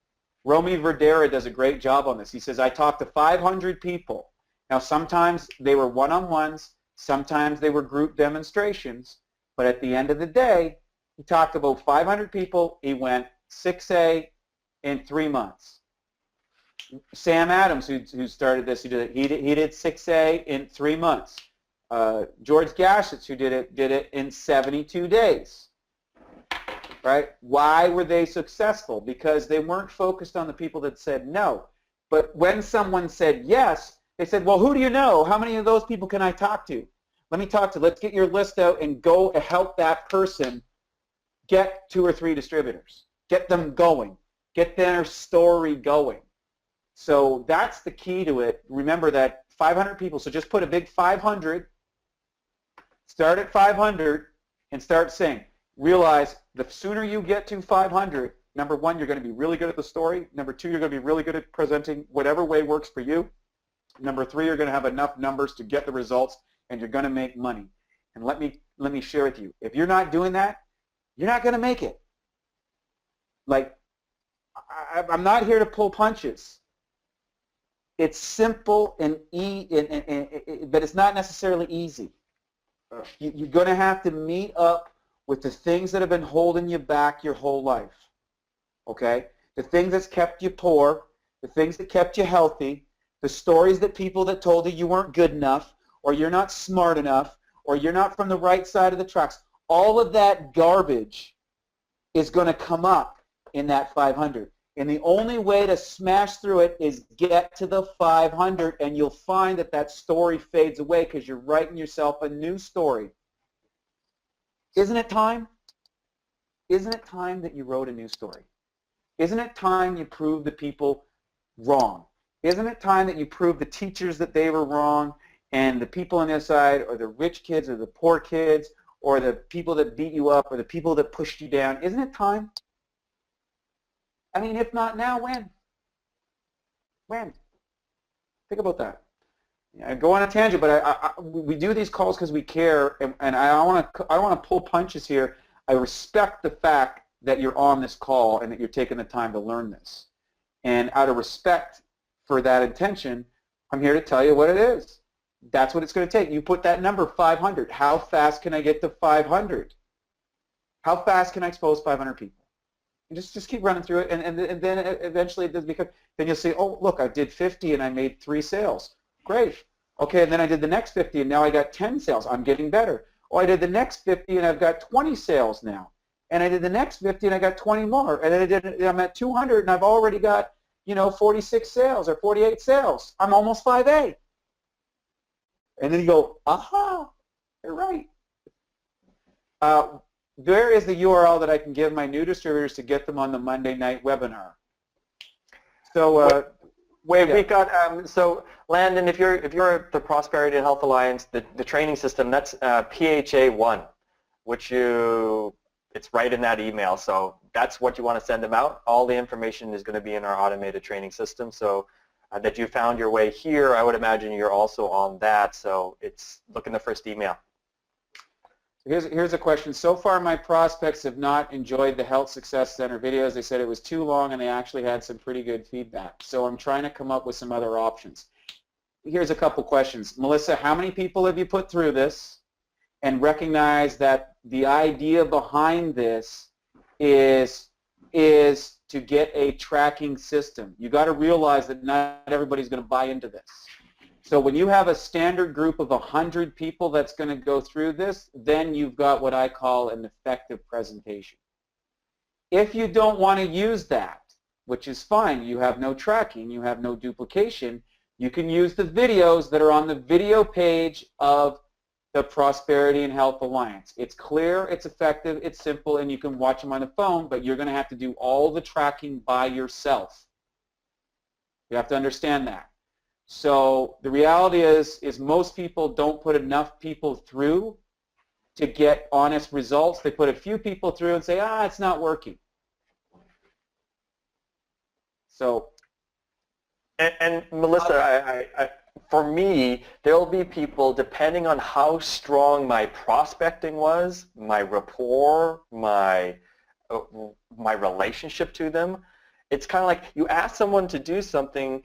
Romy Verdera does a great job on this. He says, I talked to 500 people. Now, sometimes they were one-on-ones, sometimes they were group demonstrations, but at the end of the day, he talked to about 500 people. He went 6A in 3 months. Sam Adams, who started this, he did 6A in 3 months. George Gaschitz, who did it in 72 days. Right? Why were they successful? Because they weren't focused on the people that said no. But when someone said yes, they said, well, who do you know? How many of those people can I talk to? Let me talk to. Let's get your list out and go help that person get 2 or 3 distributors. Get them going. Get their story going. So that's the key to it. Remember that 500 people. So just put a big 500. Start at 500 and start saying. Realize the sooner you get to 500, number 1, you're going to be really good at the story. Number 2, you're going to be really good at presenting whatever way works for you. Number 3, you're going to have enough numbers to get the results, and you're going to make money. And let me share with you. If you're not doing that, you're not going to make it. Like, I'm not here to pull punches. It's simple but it's not necessarily easy. You're going to have to meet up with the things that have been holding you back your whole life, okay? The things that's kept you poor, the things that kept you healthy, the stories that people that told you weren't good enough, or you're not smart enough, or you're not from the right side of the tracks. All of that garbage is going to come up in that 500. And the only way to smash through it is get to the 500, and you'll find that that story fades away because you're writing yourself a new story. Isn't it time? Isn't it time that you wrote a new story? Isn't it time you proved the people wrong? Isn't it time that you proved the teachers that they were wrong, and the people on the other side, or the rich kids, or the poor kids, or the people that beat you up, or the people that pushed you down? Isn't it time? I mean, if not now, when? When? Think about that. I go on a tangent, but we do these calls because we care, and I want to pull punches here. I respect the fact that you're on this call and that you're taking the time to learn this. And out of respect for that intention, I'm here to tell you what it is. That's what it's going to take. You put that number, 500. How fast can I get to 500? How fast can I expose 500 people? Just keep running through it, and then eventually it does become. Then you'll say, oh look, I did 50 and I made 3 sales. Great. Okay, and then I did the next 50 and now I got 10 sales. I'm getting better. Oh, I did the next 50 and I've got 20 sales now. And I did the next 50 and I got 20 more. And then I'm at 200 and I've already got 46 sales or 48 sales. I'm almost 5A. And then you go, aha, you're right. There is the URL that I can give my new distributors to get them on the Monday night webinar. So, we got so Landon, if you're at the Prosperity and Health Alliance, the training system, that's PHA1, which it's right in that email. So that's what you want to send them out. All the information is going to be in our automated training system. So that you found your way here, I would imagine you're also on that. So look in the first email. Here's a question. So far, my prospects have not enjoyed the Health Success Center videos. They said it was too long, and they actually had some pretty good feedback. So I'm trying to come up with some other options. Here's a couple questions. Melissa, how many people have you put through this? And recognize that the idea behind this is to get a tracking system. You got to realize that not everybody's going to buy into this. So when you have a standard group of 100 people that's going to go through this, then you've got what I call an effective presentation. If you don't want to use that, which is fine, you have no tracking, you have no duplication, you can use the videos that are on the video page of the Prosperity and Health Alliance. It's clear, it's effective, it's simple, and you can watch them on the phone, but you're going to have to do all the tracking by yourself. You have to understand that. So the reality is most people don't put enough people through to get honest results. They put a few people through and say, it's not working. So. And Melissa, for me, there'll be people, depending on how strong my prospecting was, my rapport, my relationship to them. It's kind of like you ask someone to do something.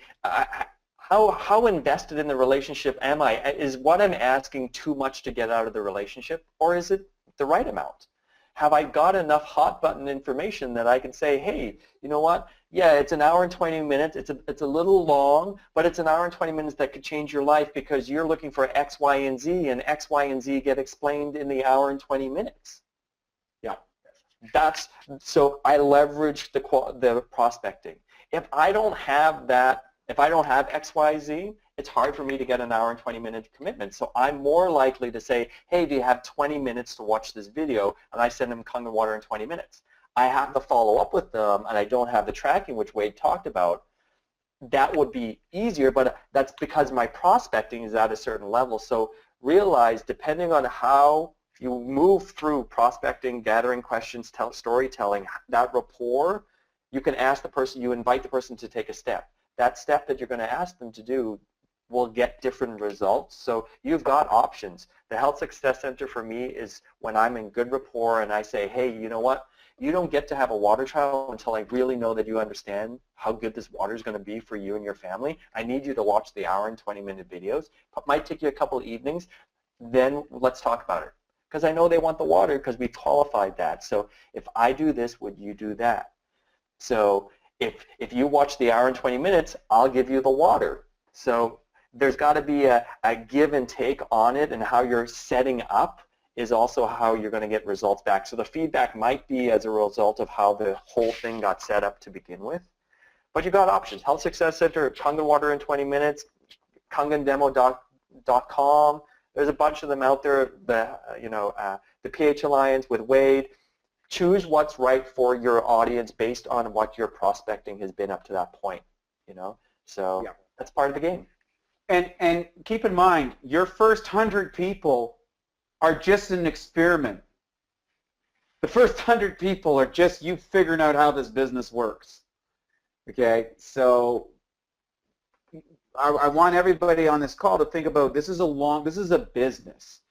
How invested in the relationship am I? Is what I'm asking too much to get out of the relationship, or is it the right amount? Have I got enough hot button information that I can say, hey, you know what? Yeah, it's an hour and 20 minutes. It's a little long, but it's an hour and 20 minutes that could change your life because you're looking for X, Y, and Z, and X, Y, and Z get explained in the hour and 20 minutes. Yeah, so I leverage the prospecting. If I don't have that, if I don't have X, Y, Z, it's hard for me to get an hour and 20-minute commitment. So I'm more likely to say, hey, do you have 20 minutes to watch this video? And I send them Kangen water in 20 minutes. I have to follow up with them, and I don't have the tracking, which Wade talked about. That would be easier, but that's because my prospecting is at a certain level. So realize, depending on how you move through prospecting, gathering questions, storytelling, that rapport, you can ask the person, you invite the person to take a step. That step that you're going to ask them to do will get different results. So you've got options. The Health Success Center for me is when I'm in good rapport and I say, hey, you know what? You don't get to have a water trial until I really know that you understand how good this water is going to be for you and your family. I need you to watch the hour and 20-minute videos. It might take you a couple of evenings. Then let's talk about it. Because I know they want the water because we qualified that. So if I do this, would you do that? So if you watch the hour and 20 minutes, I'll give you the water. So there's got to be a give and take on it, and how you're setting up is also how you're going to get results back. So the feedback might be as a result of how the whole thing got set up to begin with. But you've got options. Health Success Center, Kangen water in 20 minutes, kangendemo.com. There's a bunch of them out there. The PH Alliance with Wade. Choose what's right for your audience based on what your prospecting has been up to that point. So yeah. That's part of the game. And keep in mind, your first 100 people are just an experiment. The first 100 people are just you figuring out how this business works. Okay, so I want everybody on this call to think about this is a business.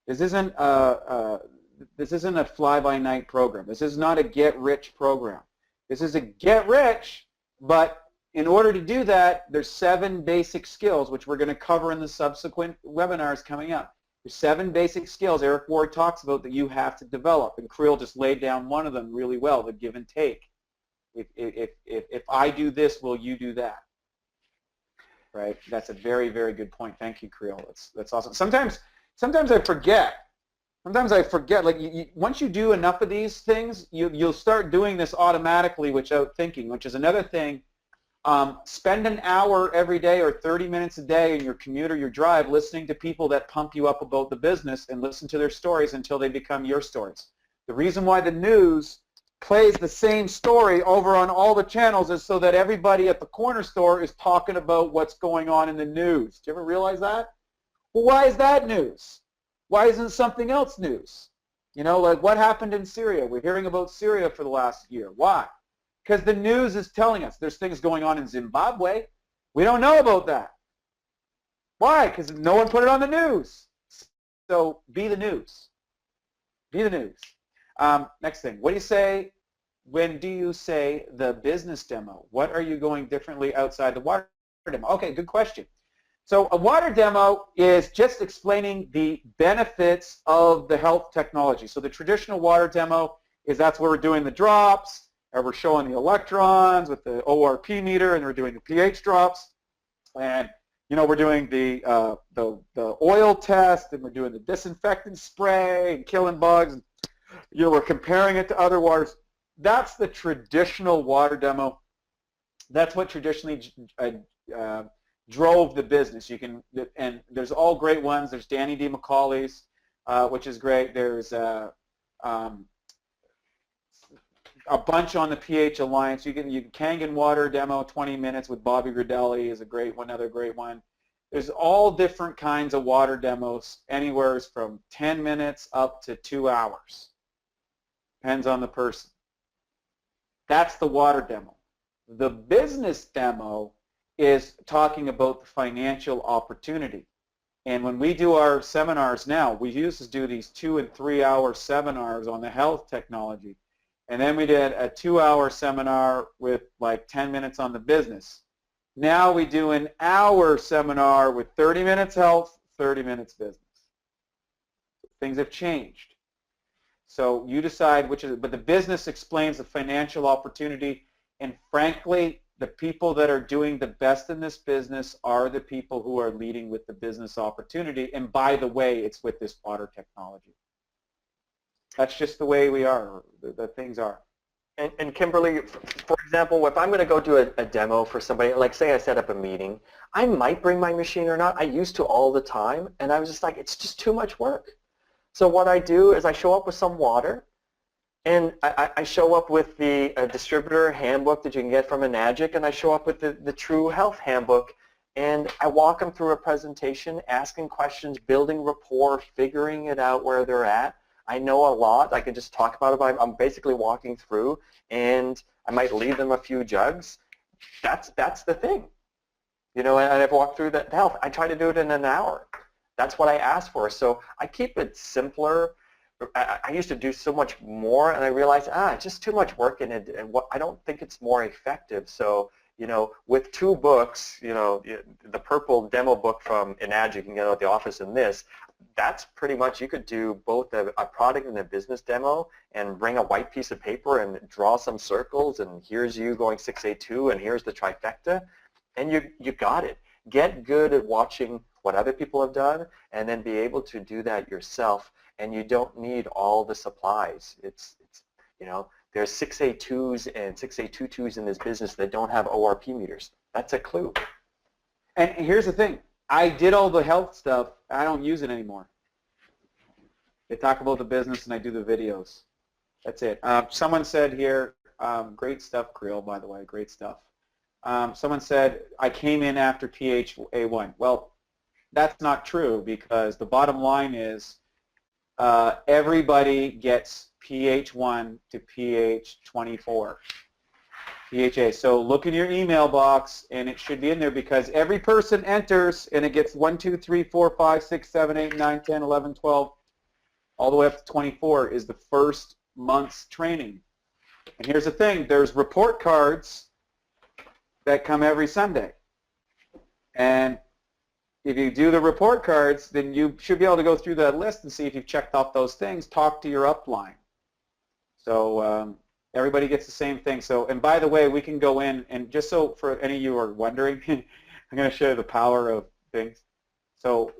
This isn't a fly-by-night program. This is not a get-rich program. This is a get-rich, but in order to do that, there's 7 basic skills, which we're going to cover in the subsequent webinars coming up. There's 7 basic skills Eric Ward talks about that you have to develop, and Creel just laid down one of them really well, the give and take. if I do this, will you do that? Right? That's a very, very good point. Thank you, Creel. That's awesome. Sometimes I forget. Sometimes I forget. Like once you do enough of these things, you'll start doing this automatically without thinking, which is another thing. Spend an hour every day or 30 minutes a day in your commute or your drive listening to people that pump you up about the business and listen to their stories until they become your stories. The reason why the news plays the same story over on all the channels is so that everybody at the corner store is talking about what's going on in the news. Do you ever realize that? Well, why is that news? Why isn't something else news? You know, like what happened in Syria? We're hearing about Syria for the last year. Why? Because the news is telling us there's things going on in Zimbabwe. We don't know about that. Why? Because no one put it on the news. So be the news. Be the news. Next thing. What do you say? When do you say the business demo? What are you going differently outside the water demo? Okay, good question. So a water demo is just explaining the benefits of the health technology. So the traditional water demo is that's where we're doing the drops, and we're showing the electrons with the ORP meter, and we're doing the pH drops, and you know we're doing the oil test, and we're doing the disinfectant spray and killing bugs. And, you know, we're comparing it to other waters. That's the traditional water demo. That's what traditionally drove the business. You can, and there's all great ones. There's Danny D. McCauley's, which is great. There's a bunch on the pH Alliance. You can Kangen water demo 20 minutes with Bobby Gradelli is a great one, another great one. There's all different kinds of water demos, anywhere from 10 minutes up to 2 hours. Depends on the person. That's the water demo. The business demo is talking about the financial opportunity. And when we do our seminars now, we used to do these 2 and 3 hour seminars on the health technology. And then we did a 2-hour seminar with like 10 minutes on the business. Now we do an hour seminar with 30 minutes health, 30 minutes business. Things have changed. So you decide which is, but the business explains the financial opportunity, and frankly, the people that are doing the best in this business are the people who are leading with the business opportunity, and by the way, it's with this water technology. That's just the way we are, the things are. And Kimberly, for example, if I'm going to go do a demo for somebody, like say I set up a meeting, I might bring my machine or not. I used to all the time, and I was just like, it's just too much work. So what I do is I show up with some water, and I show up with the distributor handbook that you can get from Enagic, and I show up with the True Health handbook, and I walk them through a presentation, asking questions, building rapport, figuring it out where they're at. I know a lot. I can just talk about it. I'm basically walking through, and I might leave them a few jugs. That's the thing. You know, and I've walked through that health. I try to do it in an hour. That's what I asked for. So I keep it simpler. I used to do so much more, and I realized, it's just too much work in it, and I don't think it's more effective. So, you know, with 2 books, you know, the purple demo book from Enagic, you can get out of the office, and this, that's pretty much, you could do both a product and a business demo and bring a white piece of paper and draw some circles, and here's you going 682, and here's the trifecta, and you got it. Get good at watching what other people have done, and then be able to do that yourself, and you don't need all the supplies. It's you know, there's 682s and 6822s in this business that don't have ORP meters. That's a clue. And here's the thing. I did all the health stuff. I don't use it anymore. They talk about the business, and I do the videos. That's it. Someone said here, great stuff, Creel, by the way, great stuff. Someone said, I came in after PHA1. Well, that's not true, because the bottom line is everybody gets PH1 to PH24. PHA. So look in your email box, and it should be in there, because every person enters, and it gets 1, 2, 3, 4, 5, 6, 7, 8, 9, 10, 11, 12, all the way up to 24 is the first month's training. And here's the thing. There's report cards that come every Sunday. And if you do the report cards, then you should be able to go through that list and see if you've checked off those things. Talk to your upline. So Everybody gets the same thing. So, and by the way, we can go in and just so for any of you who are wondering, I'm going to show you the power of things. So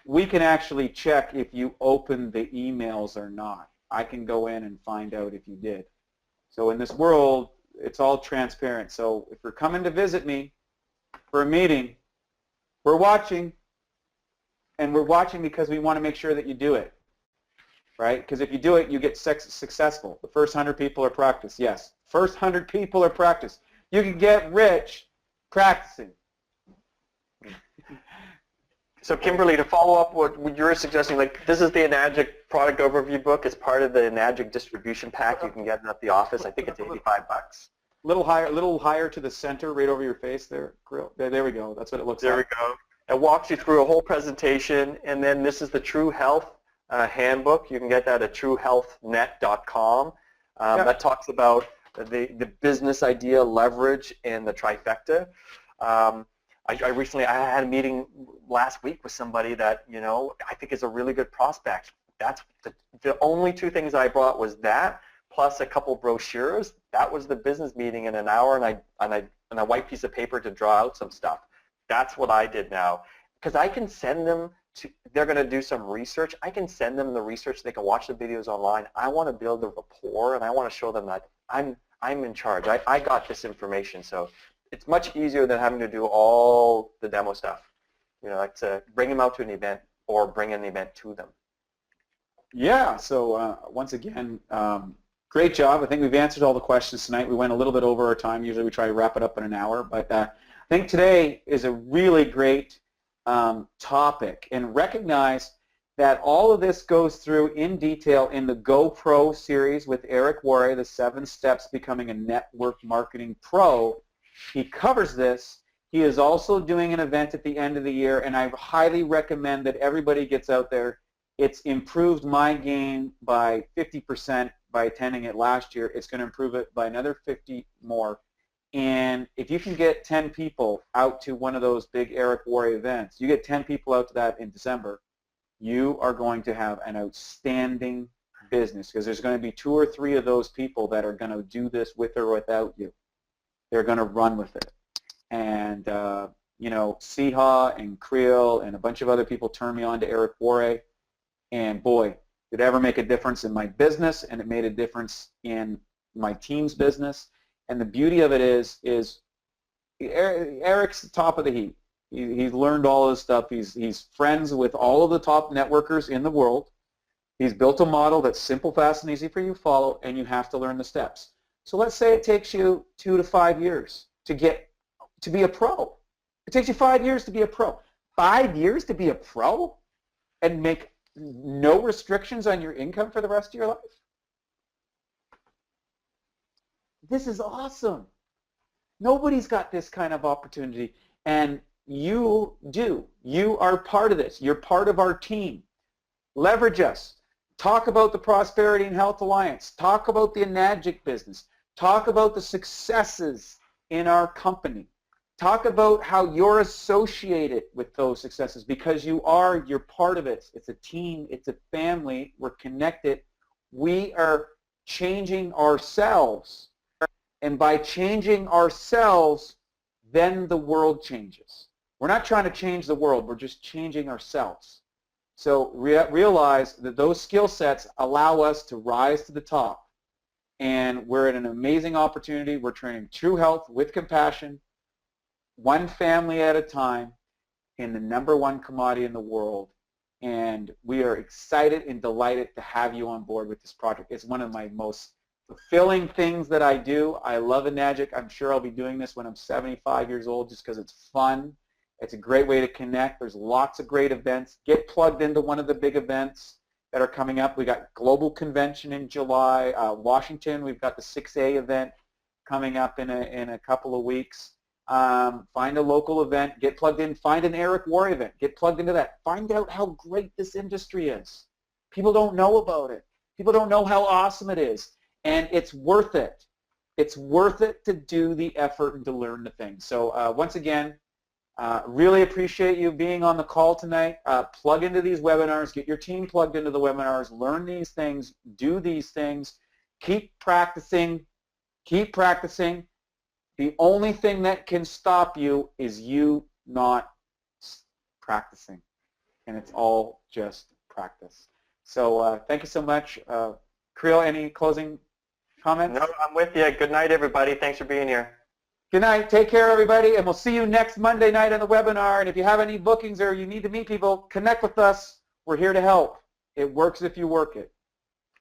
we can actually check if you opened the emails or not. I can go in and find out if you did. So in this world, it's all transparent. So if you're coming to visit me for a meeting, we're watching, and we're watching because we want to make sure that you do it, right? Because if you do it, you get successful. The first 100 people are practice, yes. First 100 people are practice. You can get rich practicing. So Kimberly, to follow up what you're suggesting, like this is the Enagic product overview book as part of the Enagic distribution pack. You can get it at the office. I think it's $85. Little higher to the center, right over your face there, Krill. There we go. That's what it looks like. There we go. It walks you through a whole presentation, and then this is the True Health handbook. You can get that at truehealthnet.com. That talks about the business idea, leverage, and the trifecta. I had a meeting last week with somebody that, I think is a really good prospect. That's the only two things I brought was that, plus a couple brochures. That was the business meeting in an hour, and a white piece of paper to draw out some stuff. That's what I did now, because I can send them to, they're going to do some research. I can send them the research. They can watch the videos online. I want to build the rapport, and I want to show them that I'm in charge. I got this information, so it's much easier than having to do all the demo stuff. Like to bring them out to an event or bring an event to them. Yeah, so once again, great job. I think we've answered all the questions tonight. We went a little bit over our time. Usually we try to wrap it up in an hour, but I think today is a really great topic, and recognize that all of this goes through in detail in the GoPro series with Eric Warre, the 7 Steps Becoming a Network Marketing Pro. He covers this. He is also doing an event at the end of the year, and I highly recommend that everybody gets out there. It's improved my game by 50% by attending it last year. It's going to improve it by another 50 more. And if you can get 10 people out to one of those big Eric Warre events, you get 10 people out to that in December, you are going to have an outstanding business, because there's going to be 2 or 3 of those people that are going to do this with or without you. They're going to run with it. And, Siha and Creel and a bunch of other people turned me on to Eric Warre. And boy, did it ever make a difference in my business, and it made a difference in my team's business. And the beauty of it is Eric's the top of the heap. He's learned all this stuff. He's friends with all of the top networkers in the world. He's built a model that's simple, fast, and easy for you to follow, and you have to learn the steps. So let's say it takes you 2 to 5 years to be a pro. It takes you 5 years to be a pro. 5 years to be a pro and make no restrictions on your income for the rest of your life? This is awesome. Nobody's got this kind of opportunity, and you do. You are part of this. You're part of our team. Leverage us. Talk about the Prosperity and Health Alliance. Talk about the Enagic business. Talk about the successes in our company. Talk about how you're associated with those successes, because you're part of it. It's a team. It's a family. We're connected. We are changing ourselves. And by changing ourselves, then the world changes. We're not trying to change the world. We're just changing ourselves. So realize that those skill sets allow us to rise to the top. And we're at an amazing opportunity. We're training true health with compassion, one family at a time, in the #1 commodity in the world. And we are excited and delighted to have you on board with this project. It's one of my most fulfilling things that I do. I love Enagic. I'm sure I'll be doing this when I'm 75 years old just because it's fun. It's a great way to connect. There's lots of great events. Get plugged into one of the big events that are coming up. We got Global Convention in July. Washington, we've got the 6A event coming up in a couple of weeks. Find a local event. Get plugged in. Find an Eric Warre event. Get plugged into that. Find out how great this industry is. People don't know about it. People don't know how awesome it is. And it's worth it. It's worth it to do the effort and to learn the things. So once again, really appreciate you being on the call tonight. Plug into these webinars. Get your team plugged into the webinars. Learn these things. Do these things. keep practicing, keep practicing. The only thing that can stop you is you not practicing. And it's all just practice. So thank you so much. Creel, any closing comments? No, I'm with you. Good night, everybody. Thanks for being here. Good night. Take care, everybody. And we'll see you next Monday night on the webinar. And if you have any bookings or you need to meet people, connect with us. We're here to help. It works if you work it.